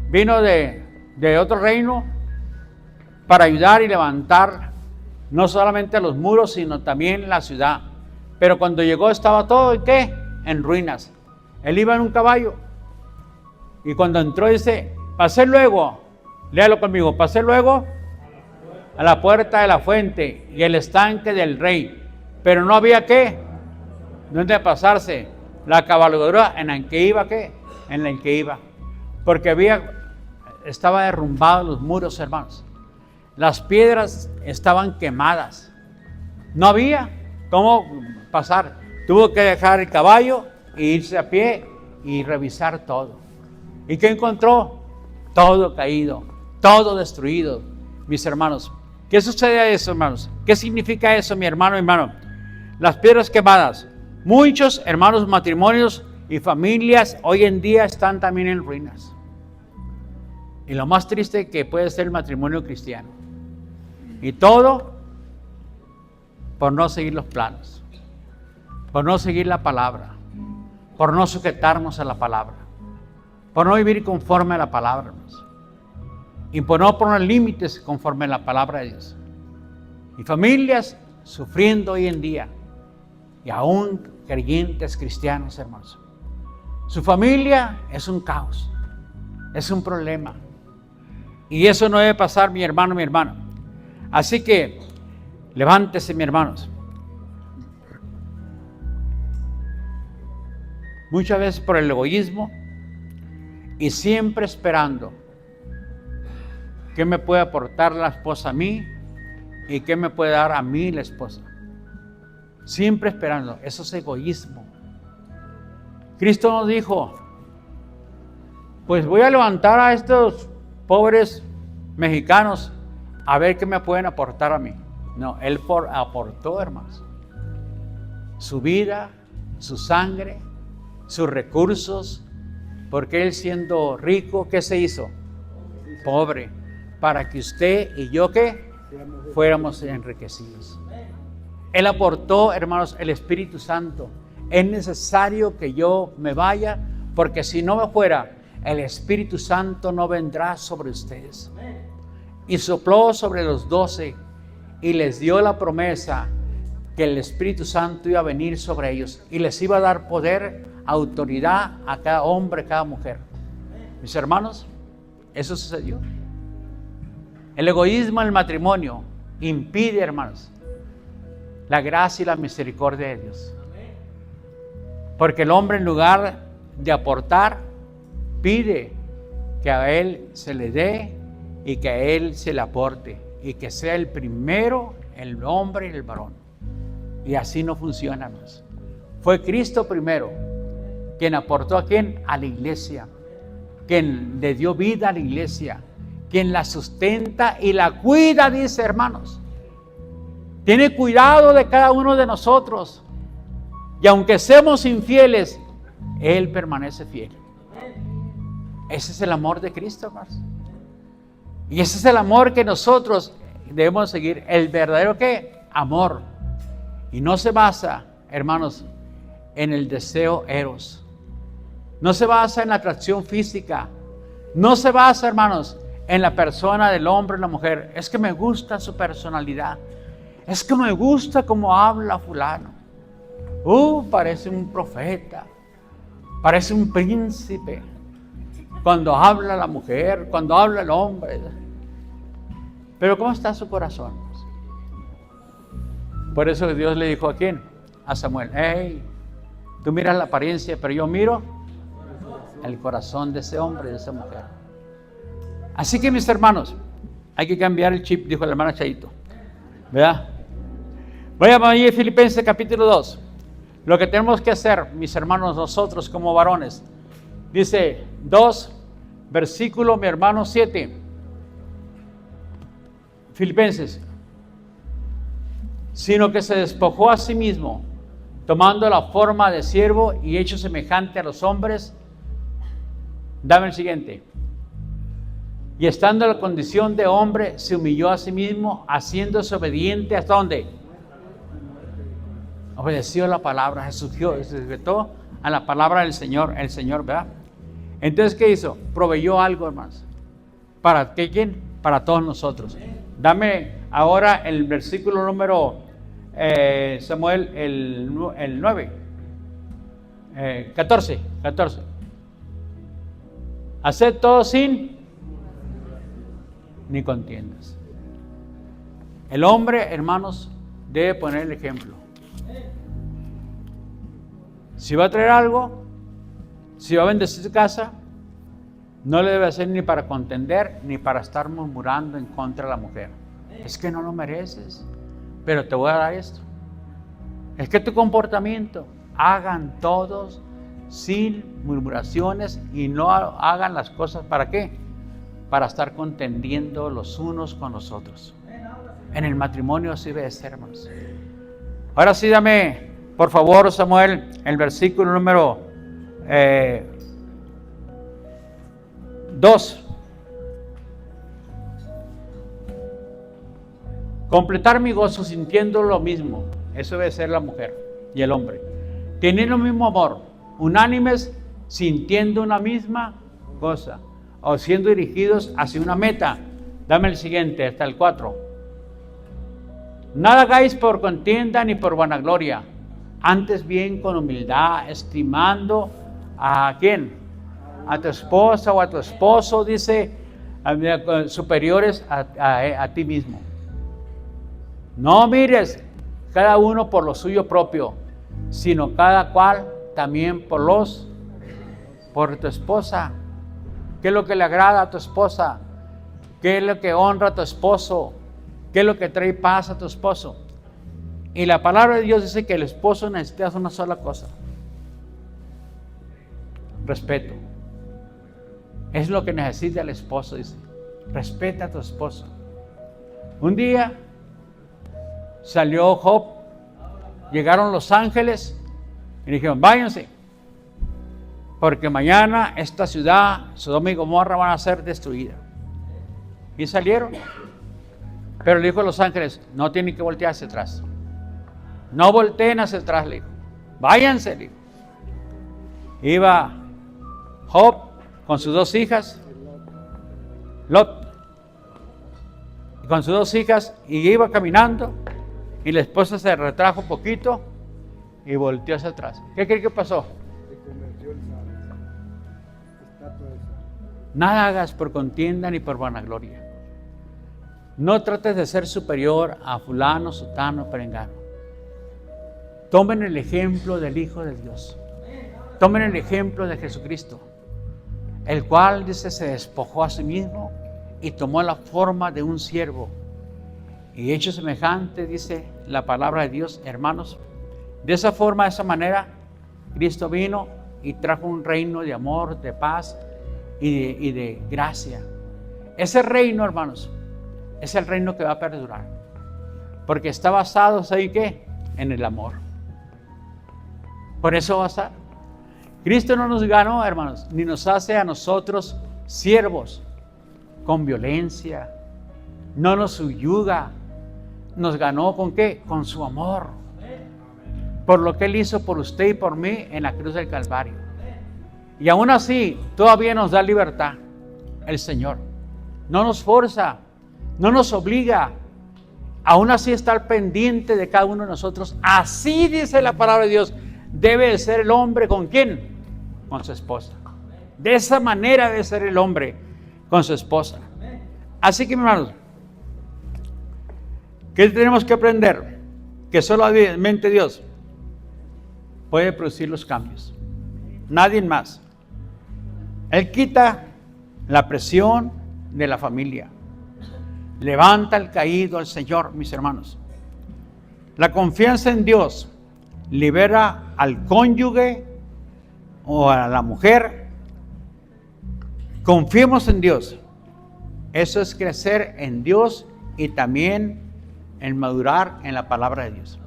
vino de otro reino para ayudar y levantar no solamente los muros, sino también la ciudad. Pero cuando llegó estaba todo, ¿qué? En ruinas. Él iba en un caballo. Y cuando entró dice, pasé luego, léalo conmigo, pasé luego a la puerta de la fuente y el estanque del rey. Pero no había ¿qué? ¿Dónde pasarse? La cabalgadura en la que iba, ¿qué? En la que iba. Porque estaba derrumbados los muros, hermanos. Las piedras estaban quemadas. No había cómo pasar. Tuvo que dejar el caballo e irse a pie y revisar todo. ¿Y qué encontró? Todo caído, todo destruido, mis hermanos. ¿Qué sucede a eso, hermanos? ¿Qué significa eso, mi hermano, hermano? Las piedras quemadas. Muchos hermanos, matrimonios y familias hoy en día están también en ruinas. Y lo más triste que puede ser el matrimonio cristiano. Y todo por no seguir los planos, por no seguir la palabra, por no sujetarnos a la palabra, por no vivir conforme a la palabra, hermanos, y por no poner límites conforme a la palabra de Dios. Y familias sufriendo hoy en día, y aún creyentes cristianos, hermanos. Su familia es un caos, es un problema. Y eso no debe pasar, mi hermano, mi hermana. Así que, levántese, mi hermanos. Muchas veces por el egoísmo y siempre esperando qué me puede aportar la esposa a mí y qué me puede dar a mí la esposa. Siempre esperando, eso es egoísmo. Cristo nos dijo, pues voy a levantar a estos pobres mexicanos a ver qué me pueden aportar a mí. No, Él aportó, hermanos, su vida, su sangre, sus recursos, porque Él siendo rico, ¿qué se hizo? Pobre, para que usted y yo, ¿qué? Fuéramos enriquecidos. Él aportó, hermanos, el Espíritu Santo. Es necesario que yo me vaya, porque si no me fuera, el Espíritu Santo no vendrá sobre ustedes. Y sopló sobre los 12 y les dio la promesa que el Espíritu Santo iba a venir sobre ellos y les iba a dar poder, autoridad a cada hombre, a cada mujer. Mis hermanos, eso sucedió. El egoísmo en el matrimonio impide, hermanos, la gracia y la misericordia de Dios. Porque el hombre, en lugar de aportar, pide que a él se le dé y que a él se le aporte y que sea el primero, el hombre y el varón. Y así no funciona más. Fue Cristo primero quien aportó a quién, a la iglesia, quien le dio vida a la iglesia, quien la sustenta y la cuida, dice, hermanos. Tiene cuidado de cada uno de nosotros. Y aunque seamos infieles, Él permanece fiel. Ese es el amor de Cristo, hermanos. Y ese es el amor que nosotros debemos seguir. El verdadero ¿qué? Amor. Y no se basa, hermanos, en el deseo eros. No se basa en la atracción física. No se basa, hermanos, en la persona del hombre o la mujer. Es que me gusta su personalidad. Es que me gusta cómo habla fulano. Parece un profeta. Parece un príncipe. Cuando habla la mujer, cuando habla el hombre. Pero ¿cómo está su corazón? Por eso Dios le dijo a quién? A Samuel. Hey, tú miras la apariencia, pero yo miro el corazón de ese hombre, de esa mujer. Así que, mis hermanos, hay que cambiar el chip, dijo la hermana Chaito. ¿Verdad? Vayamos ahí a Filipenses capítulo 2. Lo que tenemos que hacer, mis hermanos, nosotros como varones. Dice 2, versículo, mi hermano, 7. Filipenses. Sino que se despojó a sí mismo, tomando la forma de siervo y hecho semejante a los hombres. Dame el siguiente. Y estando en la condición de hombre, se humilló a sí mismo, haciéndose obediente. ¿Hasta dónde? Obedeció la palabra, se sujetó a la palabra del Señor, el Señor, ¿verdad? Entonces, ¿qué hizo? Proveyó algo, hermanos. ¿Para qué? ¿Quién? Para todos nosotros. Dame ahora el versículo número, Samuel, el 9. 14. Haced todo sin ni contiendas. El hombre, hermanos, debe poner el ejemplo. Si va a traer algo, si va a bendecir su casa, no le debe hacer ni para contender, ni para estar murmurando en contra de la mujer. Es que no lo mereces, pero te voy a dar esto. Es que tu comportamiento, hagan todos sin murmuraciones y no hagan las cosas, ¿para qué? Para estar contendiendo los unos con los otros. En el matrimonio así debe ser, hermanos. Ahora sí, dame, por favor, Samuel, el versículo número 2. Completar mi gozo sintiendo lo mismo. Eso debe ser la mujer y el hombre. Teniendo el mismo amor, unánimes, sintiendo una misma cosa, o siendo dirigidos hacia una meta. Dame el siguiente, hasta el 4. Nada hagáis por contienda ni por vanagloria, antes bien con humildad, estimando a ¿quién? A tu esposa o a tu esposo, dice, superiores a ti mismo. No mires cada uno por lo suyo propio, sino cada cual también por tu esposa. ¿Qué es lo que le agrada a tu esposa? ¿Qué es lo que honra a tu esposo? ¿Qué es lo que trae paz a tu esposo? Y la palabra de Dios dice que el esposo necesita una sola cosa: respeto. Es lo que necesita el esposo, dice. Respeta a tu esposo. Un día salió Job, llegaron los ángeles y dijeron: váyanse, porque mañana esta ciudad, Sodoma y Gomorra, van a ser destruidas. Y salieron. Pero le dijo a los ángeles: no tienen que voltear hacia atrás. No volteen hacia atrás, le dijo. Váyanse, le dijo. Iba Job con sus 2 hijas, Lot, con sus 2 hijas, y iba caminando, y la esposa se retrajo un poquito y volteó hacia atrás. ¿Qué cree que pasó? Nada hagas por contienda ni por vanagloria. No trates de ser superior a fulano, sutano, perengano. Tomen el ejemplo del Hijo de Dios. Tomen el ejemplo de Jesucristo, el cual, dice, se despojó a sí mismo y tomó la forma de un siervo. Y hecho semejante, dice la palabra de Dios, hermanos. De esa forma, de esa manera, Cristo vino y trajo un reino de amor, de paz y de gracia. Ese reino, hermanos, es el reino que va a perdurar, porque está basado, ¿sabe qué? En el amor. Por eso va a estar. Cristo no nos ganó, hermanos, ni nos hace a nosotros siervos con violencia. No nos subyuga. Nos ganó ¿con qué? Con su amor. Por lo que Él hizo por usted y por mí en la cruz del Calvario. Y aún así, todavía nos da libertad el Señor. No nos forza, no nos obliga. Aún así está al pendiente de cada uno de nosotros. Así dice la palabra de Dios. Debe de ser el hombre ¿con quién? Con su esposa. De esa manera debe ser el hombre con su esposa. Así que, hermanos, ¿qué tenemos que aprender? Que solamente Dios puede producir los cambios. Nadie más. Él quita la presión de la familia. Levanta al caído al Señor, mis hermanos. La confianza en Dios libera al cónyuge o a la mujer. Confiemos en Dios. Eso es crecer en Dios y también en madurar en la palabra de Dios.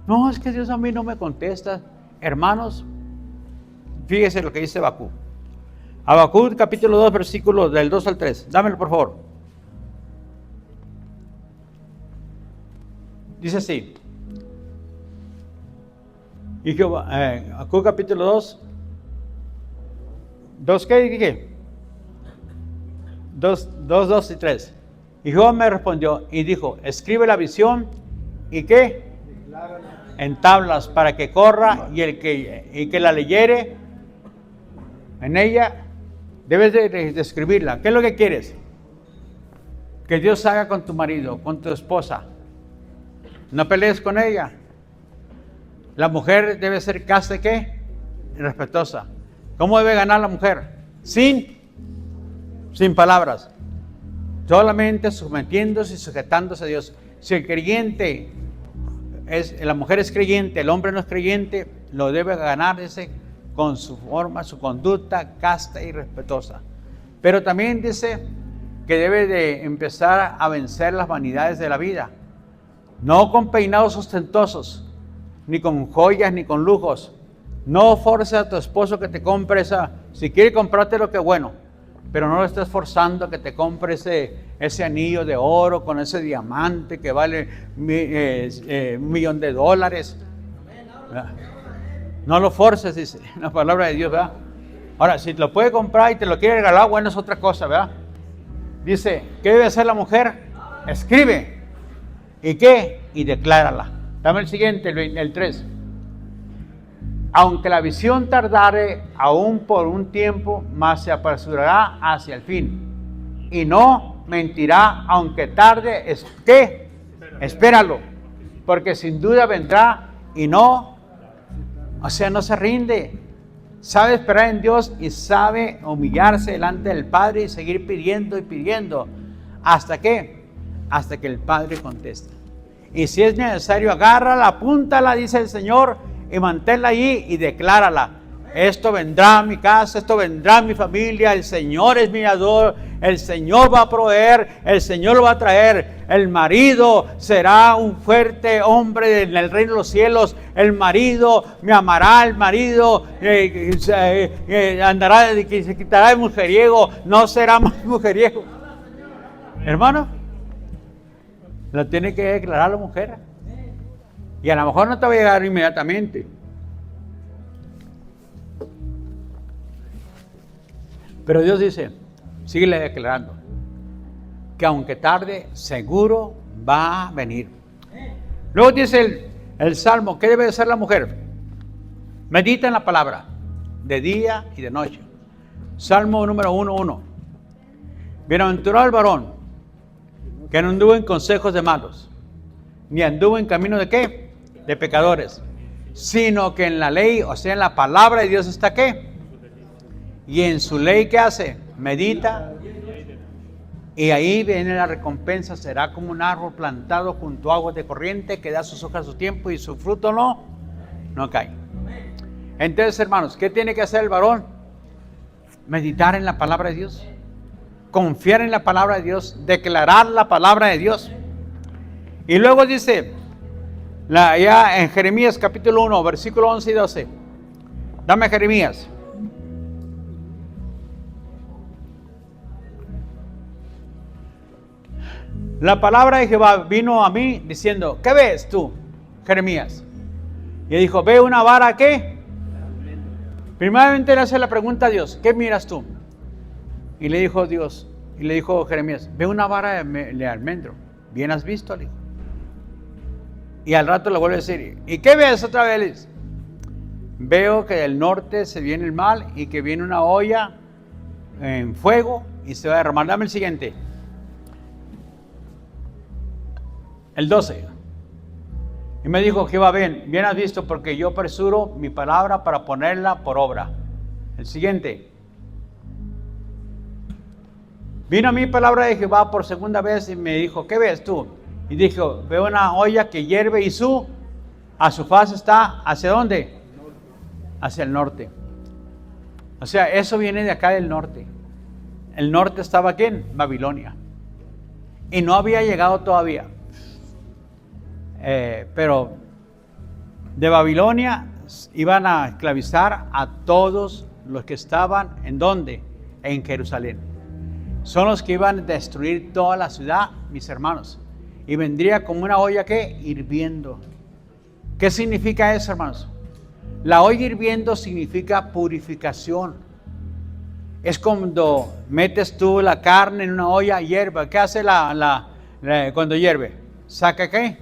No, es que Dios a mí no me contesta. Hermanos, fíjese lo que dice Habacuc. Habacuc capítulo 2, versículos del 2 al 3. Dámelo, por favor. Dice así. Y Habacuc capítulo 2. ¿2 qué? 2 y 3. Y Jehová me respondió y dijo, escribe la visión y ¿qué? En tablas para que corra y que la leyere en ella. Debes de escribirla. ¿Qué es lo que quieres? Que Dios haga con tu marido, con tu esposa. No pelees con ella. La mujer debe ser casta, ¿qué? Respetuosa. ¿Cómo debe ganar la mujer? Sin palabras. Solamente sometiéndose y sujetándose a Dios. Si el creyente la mujer es creyente, el hombre no es creyente, lo debe ganar con su forma, su conducta casta y respetuosa. Pero también dice que debe de empezar a vencer las vanidades de la vida. No con peinados ostentosos, ni con joyas, ni con lujos. No forces a tu esposo que te compre si quiere comprarte lo que es bueno, pero no lo estés forzando que te compre ese anillo de oro con ese diamante que vale $1 millón. No lo forces, dice la palabra de Dios, ¿verdad? Ahora, si te lo puede comprar y te lo quiere regalar, bueno, es otra cosa, ¿verdad? Dice, ¿qué debe hacer la mujer? Escribe. ¿Y qué? Y declárala. Dame el siguiente, el 3. Aunque la visión tardare aún por un tiempo, mas se apresurará hacia el fin. Y no mentirá, aunque tarde, ¿qué? Espéralo. Porque sin duda vendrá y no se rinde. Sabe esperar en Dios y sabe humillarse delante del Padre y seguir pidiendo y pidiendo. ¿Hasta qué? Hasta que el Padre conteste. Y si es necesario, agárrala, apúntala, dice el Señor, y manténla allí y declárala. Esto vendrá a mi casa, esto vendrá a mi familia, el Señor es mi dador, el Señor va a proveer, el Señor lo va a traer. El marido será un fuerte hombre en el reino de los cielos, el marido me amará, el marido andará, que se quitará de mujeriego, no será más mujeriego. Hermano, lo tiene que declarar la mujer. Y a lo mejor no te va a llegar inmediatamente. Pero Dios dice, síguele declarando, que aunque tarde, seguro va a venir. Luego dice el Salmo, ¿qué debe de ser la mujer? Medita en la palabra, de día y de noche. Salmo número 1:1. Bienaventurado el varón, que no anduvo en consejos de malos, ni anduvo en camino de ¿qué? De pecadores, sino que en la ley, o sea, en la palabra de Dios está ¿qué? Y en su ley, ¿qué hace? Medita. Y ahí viene la recompensa. Será como un árbol plantado junto a aguas de corriente que da sus hojas a su tiempo y su fruto no cae. Entonces, hermanos, ¿qué tiene que hacer el varón? Meditar en la palabra de Dios. Confiar en la palabra de Dios. Declarar la palabra de Dios. Y luego dice, ya en Jeremías capítulo 1, versículo 11 y 12. Dame Jeremías. La palabra de Jehová vino a mí diciendo, ¿qué ves tú, Jeremías? Y dijo, veo una vara, ¿qué? Primeramente le hace la pregunta a Dios, ¿qué miras tú? Y le dijo Dios, y le dijo Jeremías, veo una vara de almendro. ¿Bien has visto? Le dijo. Y al rato le vuelve a decir, ¿y qué ves otra vez? Veo que del norte se viene el mal y que viene una olla en fuego y se va a derramar. Dame el siguiente. El 12. Y me dijo, Jehová, bien has visto, porque yo apresuro mi palabra para ponerla por obra. El siguiente. Vino a mí palabra de Jehová por segunda vez y me dijo, ¿qué ves tú? Y dijo, veo una olla que hierve y a su faz está, ¿hacia dónde? Hacia el norte. O sea, eso viene de acá del norte. El norte estaba aquí en Babilonia. Y no había llegado todavía. Pero de Babilonia iban a esclavizar a todos los que estaban, ¿en dónde? En Jerusalén. Son los que iban a destruir toda la ciudad, mis hermanos. Y vendría como una olla que hirviendo. ¿Qué significa eso, hermanos? La olla hirviendo significa purificación. Es cuando metes tú la carne en una olla, hierve. ¿Qué hace cuando hierve? ¿Saca qué?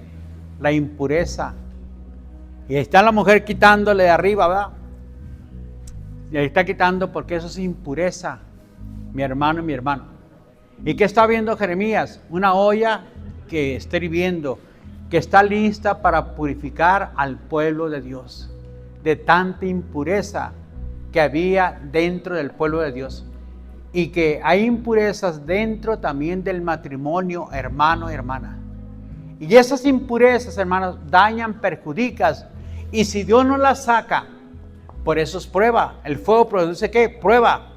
La impureza. Y está la mujer quitándole de arriba, ¿verdad? Y ahí está quitando porque eso es impureza, mi hermano y mi hermano. ¿Y qué está viendo Jeremías? Una olla que está hirviendo, que está lista para purificar al pueblo de Dios de tanta impureza que había dentro del pueblo de Dios. Y que hay impurezas dentro también del matrimonio, hermano y hermana. Y esas impurezas, hermanos, dañan, perjudican. Y si Dios no las saca, por eso es prueba. El fuego produce ¿qué? Prueba.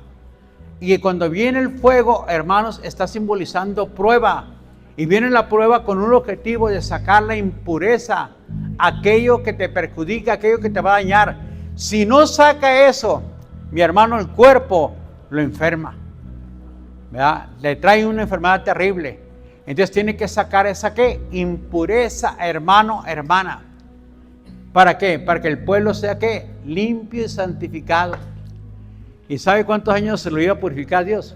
Y cuando viene el fuego, hermanos, está simbolizando prueba. Y viene la prueba con un objetivo de sacar la impureza, aquello que te perjudica, aquello que te va a dañar. Si no saca eso, mi hermano, el cuerpo lo enferma, ¿verdad? Le trae una enfermedad terrible. Entonces tiene que sacar esa ¿qué? Impureza, hermano, hermana. ¿Para qué? Para que el pueblo sea ¿qué? Limpio y santificado. ¿Y sabe cuántos años se lo iba a purificar Dios?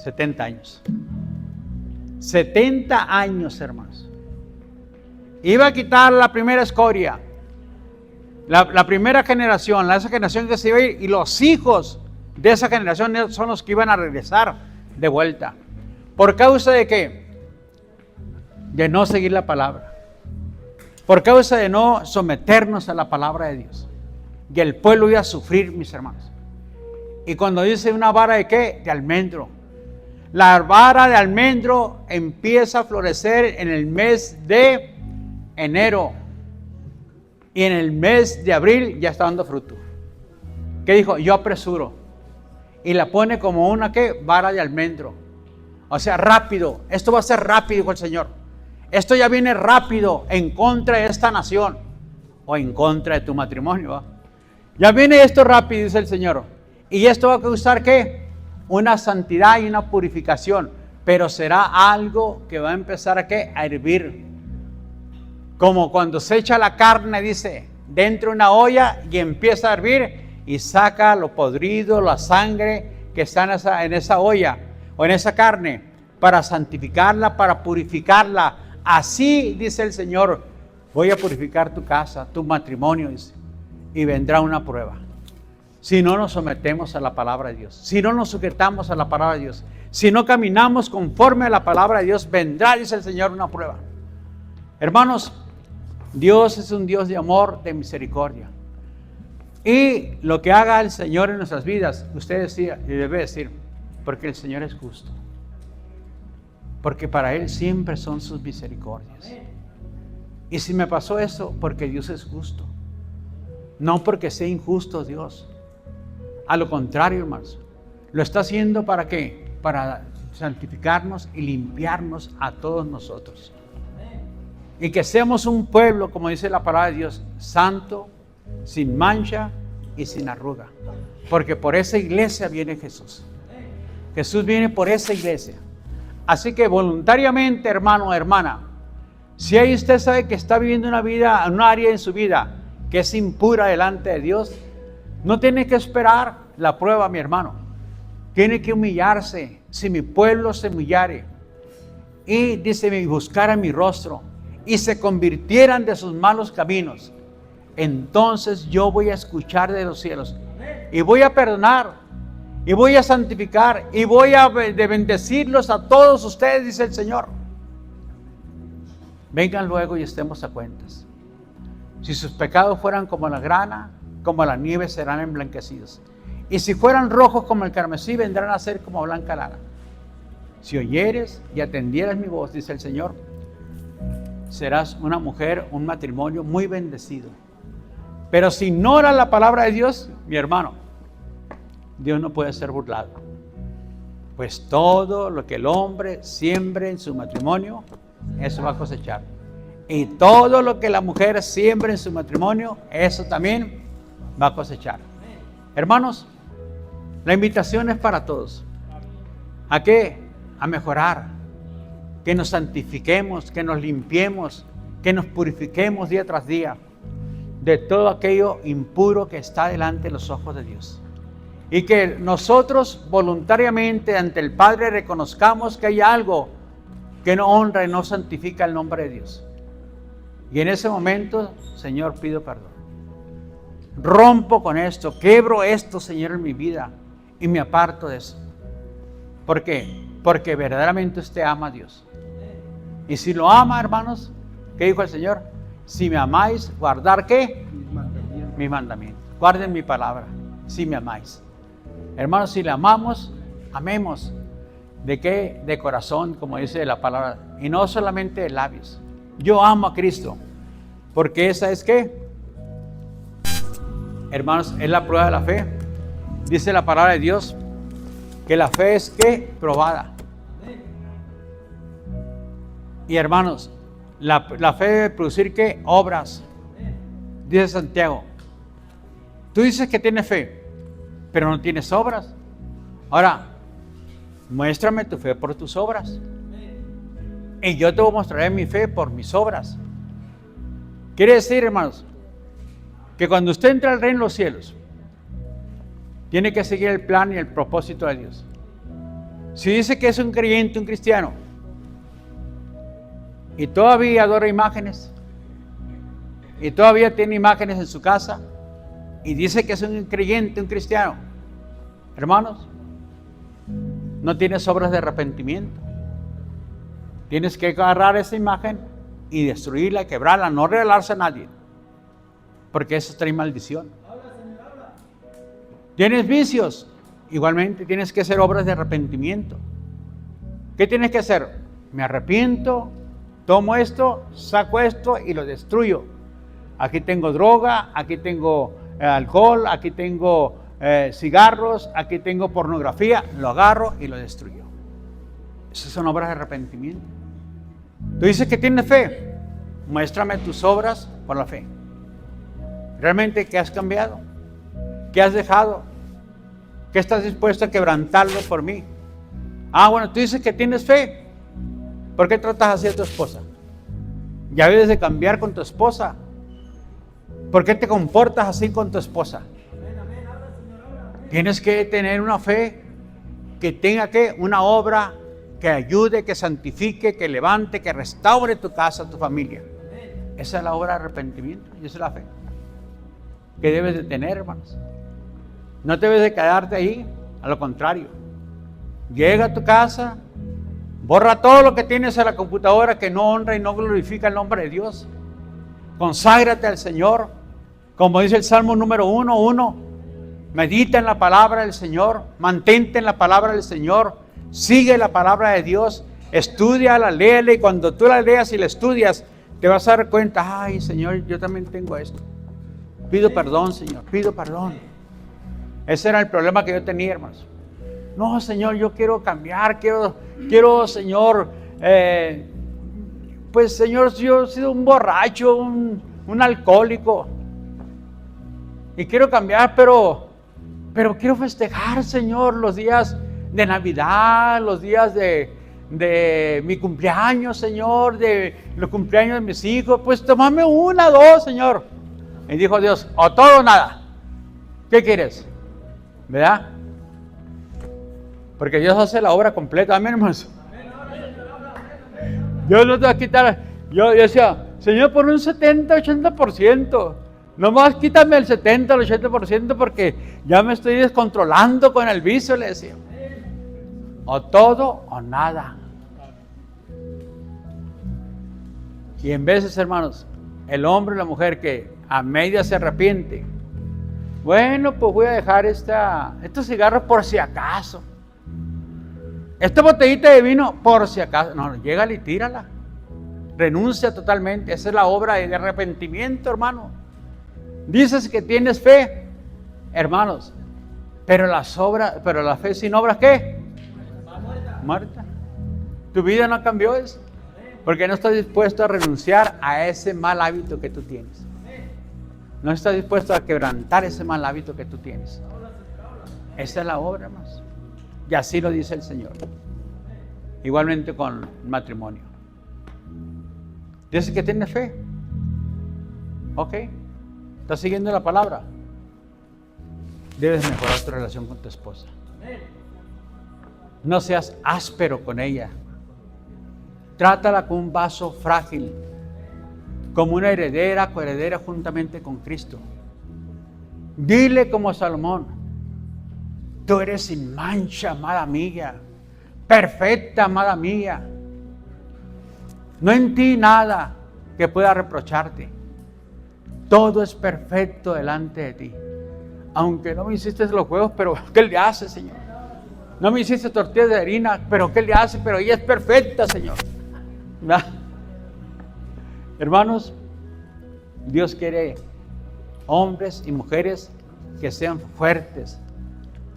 70 años. 70 años, hermanos. Iba a quitar la primera escoria, la primera generación, esa generación que se iba a ir, y los hijos de esa generación son los que iban a regresar de vuelta. ¿Por causa de qué? De no seguir la palabra. Por causa de no someternos a la palabra de Dios. Y el pueblo iba a sufrir, mis hermanos. Y cuando dice una vara de ¿qué? De almendro. La vara de almendro empieza a florecer en el mes de enero. Y en el mes de abril ya está dando fruto. ¿Qué dijo? Yo apresuro. Y la pone como una ¿qué? Vara de almendro. O sea, rápido. Esto va a ser rápido, dijo el Señor. Esto ya viene rápido en contra de esta nación. O en contra de tu matrimonio, ¿va? Ya viene esto rápido, dice el Señor. Y esto va a causar ¿qué? Una santidad y una purificación. Pero será algo que va a empezar a ¿qué? A hervir. Como cuando se echa la carne, dice, dentro de una olla y empieza a hervir y saca lo podrido, la sangre que está en esa olla o en esa carne para santificarla, para purificarla. Así dice el Señor, voy a purificar tu casa, tu matrimonio, dice, y vendrá una prueba. Si no nos sometemos a la palabra de Dios, si no nos sujetamos a la palabra de Dios, si no caminamos conforme a la palabra de Dios, vendrá, dice el Señor, una prueba. Hermanos, Dios es un Dios de amor, de misericordia. Y lo que haga el Señor en nuestras vidas, usted decía y debe decir, porque el Señor es justo. Porque para Él siempre son sus misericordias. Y si me pasó eso, porque Dios es justo. No porque sea injusto Dios. A lo contrario, hermanos. Lo está haciendo ¿para qué? Para santificarnos y limpiarnos a todos nosotros. Y que seamos un pueblo, como dice la palabra de Dios, santo sin mancha y sin arruga. Porque por esa iglesia viene Jesús. Jesús viene por esa iglesia. Así que voluntariamente, hermano, hermana, si ahí usted sabe que está viviendo una vida, un área en su vida que es impura delante de Dios, no tiene que esperar la prueba, mi hermano. Tiene que humillarse. Si mi pueblo se humillare y dice, buscara mi rostro y se convirtieran de sus malos caminos, entonces yo voy a escuchar de los cielos y voy a perdonar y voy a santificar y voy a bendecirlos a todos ustedes, dice el Señor. Vengan luego y estemos a cuentas. Si sus pecados fueran como la grana, como la nieve serán emblanquecidos. Y si fueran rojos como el carmesí, vendrán a ser como blanca lana. Si oyeres y atendieras mi voz, dice el Señor, serás una mujer, un matrimonio muy bendecido. Pero si ignoras la palabra de Dios, mi hermano, Dios no puede ser burlado. Pues todo lo que el hombre siembre en su matrimonio, eso va a cosechar. Y todo lo que la mujer siembre en su matrimonio, eso también va a cosechar. Hermanos, la invitación es para todos. ¿A qué? A mejorar, que nos santifiquemos, que nos limpiemos, que nos purifiquemos día tras día de todo aquello impuro que está delante de los ojos de Dios. Y que nosotros voluntariamente ante el Padre reconozcamos que hay algo que no honra y no santifica el nombre de Dios. Y en ese momento, Señor, pido perdón. Rompo con esto, quebro esto, Señor, en mi vida y me aparto de eso. ¿Por qué? Porque verdaderamente usted ama a Dios. Y si lo ama, hermanos, ¿qué dijo el Señor? Si me amáis, guardar ¿qué? Mis mandamientos. Guarden mi palabra, si me amáis. Hermanos, si le amamos, amemos. ¿De qué? De corazón, como dice la palabra. Y no solamente de labios. Yo amo a Cristo. Porque esa es ¿qué? Hermanos, es la prueba de la fe. Dice la palabra de Dios que la fe es ¿qué? Probada. Y hermanos, la fe debe producir ¿qué? Obras. Dice Santiago, tú dices que tienes fe, pero no tienes obras. Ahora, muéstrame tu fe por tus obras. Y yo te mostraré mi fe por mis obras. Quiere decir, hermanos, que cuando usted entra al reino de los cielos, tiene que seguir el plan y el propósito de Dios. Si dice que es un creyente, un cristiano, y todavía adora imágenes, y todavía tiene imágenes en su casa, y dice que es un creyente, un cristiano, hermanos, no tienes obras de arrepentimiento. Tienes que agarrar esa imagen y destruirla, quebrarla, no regalarse a nadie, porque eso trae maldición. ¿Tienes vicios? Igualmente tienes que hacer obras de arrepentimiento. ¿Qué tienes que hacer? Me arrepiento, tomo esto, saco esto y lo destruyo. Aquí tengo droga, aquí tengo alcohol, aquí tengo cigarros, aquí tengo pornografía, lo agarro y lo destruyo. Esas son obras de arrepentimiento. Tú dices que tienes fe, muéstrame tus obras por la fe. ¿Realmente qué has cambiado? ¿Qué has dejado? ¿Qué estás dispuesto a quebrantarlo por mí? Ah, bueno, tú dices que tienes fe. ¿Por qué tratas así a tu esposa? Ya debes de cambiar con tu esposa. ¿Por qué te comportas así con tu esposa? Tienes que tener una fe que tenga que una obra que ayude, que santifique, que levante, que restaure tu casa, tu familia. Esa es la obra de arrepentimiento y esa es la fe que debes de tener, hermanos. No debes de quedarte ahí, a lo contrario. Llega a tu casa, borra todo lo que tienes en la computadora que no honra y no glorifica el nombre de Dios. Conságrate al Señor, como dice el Salmo número 1:1. Medita en la palabra del Señor, mantente en la palabra del Señor, sigue la palabra de Dios, estúdiala, léela, y cuando tú la leas y la estudias, te vas a dar cuenta, ay Señor, yo también tengo esto. Pido perdón, Señor, pido perdón. Ese era el problema que yo tenía, hermanos. No, Señor, yo quiero cambiar, quiero, Señor, pues Señor, yo he sido un borracho, un alcohólico. y quiero cambiar, pero quiero festejar, Señor, los días de Navidad, los días de mi cumpleaños, Señor, de los cumpleaños de mis hijos. Pues tómame 1, 2, Señor. Y dijo Dios, o todo o nada. ¿Qué quieres? ¿Verdad? Porque Dios hace la obra completa. Amén, hermanos. Dios no te va a quitar. Yo decía, Señor, por un 70, 80%. Nomás quítame el 70, el 80% porque ya me estoy descontrolando con el vicio, le decía. O todo o nada. Y en veces, hermanos, el hombre o la mujer que a media se arrepiente, bueno, pues voy a dejar estos cigarros por si acaso. Esta botellita de vino por si acaso. No, llégale y tírala. Renuncia totalmente. Esa es la obra de arrepentimiento, hermano. Dices que tienes fe, hermanos, pero la fe sin obras, ¿qué? Muerta. Tu vida no cambió eso, porque no estás dispuesto a renunciar a ese mal hábito que tú tienes. No estás dispuesto a quebrantar ese mal hábito que tú tienes. Esa es la obra, hermanos. Y así lo dice el Señor. Igualmente con el matrimonio. Dice que tiene fe. Ok. ¿Estás siguiendo la palabra? Debes mejorar tu relación con tu esposa. No seas áspero con ella. Trátala como un vaso frágil, como una heredera, coheredera juntamente con Cristo. Dile como Salomón, tú eres sin mancha, amada mía, perfecta, amada mía. No en ti nada que pueda reprocharte. Todo es perfecto delante de ti. Aunque no me hiciste los huevos, pero ¿qué le hace, Señor? No me hiciste tortillas de harina, pero ¿qué le hace? Pero ella es perfecta, Señor. ¿Verdad? Hermanos, Dios quiere hombres y mujeres que sean fuertes,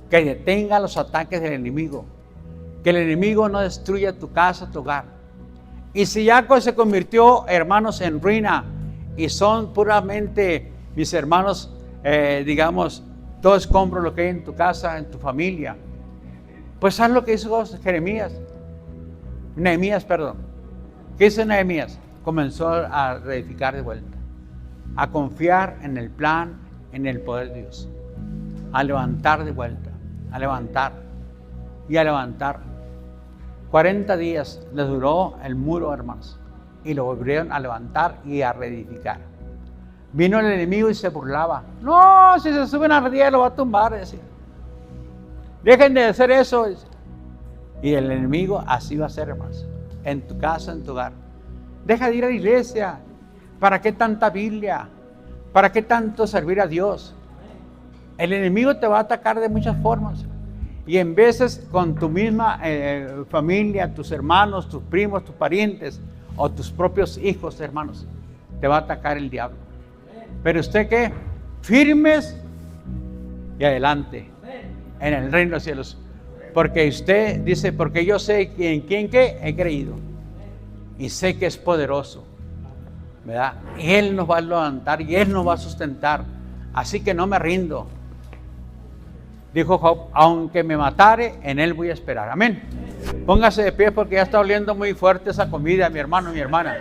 que detengan los ataques del enemigo, que el enemigo no destruya tu casa, tu hogar. Y si Jacob se convirtió, hermanos, en ruina, y son puramente, mis hermanos, digamos, todo escombro lo que hay en tu casa, en tu familia, pues haz lo que hizo Nehemías. ¿Qué hizo Nehemías? Comenzó a reedificar de vuelta, a confiar en el plan, en el poder de Dios, a levantar de vuelta, a levantar y a levantar. 40 días les duró el muro, hermanos, y lo volvieron a levantar y a reedificar. Vino el enemigo y se burlaba. No, si se suben a día lo va a tumbar, decía. Dejen de hacer eso. Y el enemigo así va a ser, hermanos, en tu casa, en tu hogar. Deja de ir a la iglesia. ¿Para qué tanta Biblia? ¿Para qué tanto servir a Dios? El enemigo te va a atacar de muchas formas. Y en veces con tu misma familia, tus hermanos, tus primos, tus parientes o tus propios hijos, hermanos, te va a atacar el diablo. Pero usted, ¿qué? Firmes y adelante en el reino de los cielos. Porque usted dice, porque yo sé en quién que he creído y sé que es poderoso, ¿verdad? Y Él nos va a levantar y Él nos va a sustentar. Así que no me rindo. Dijo Job, aunque me matare, en Él voy a esperar. Amén. Póngase de pie porque ya está oliendo muy fuerte esa comida, mi hermano, mi hermana.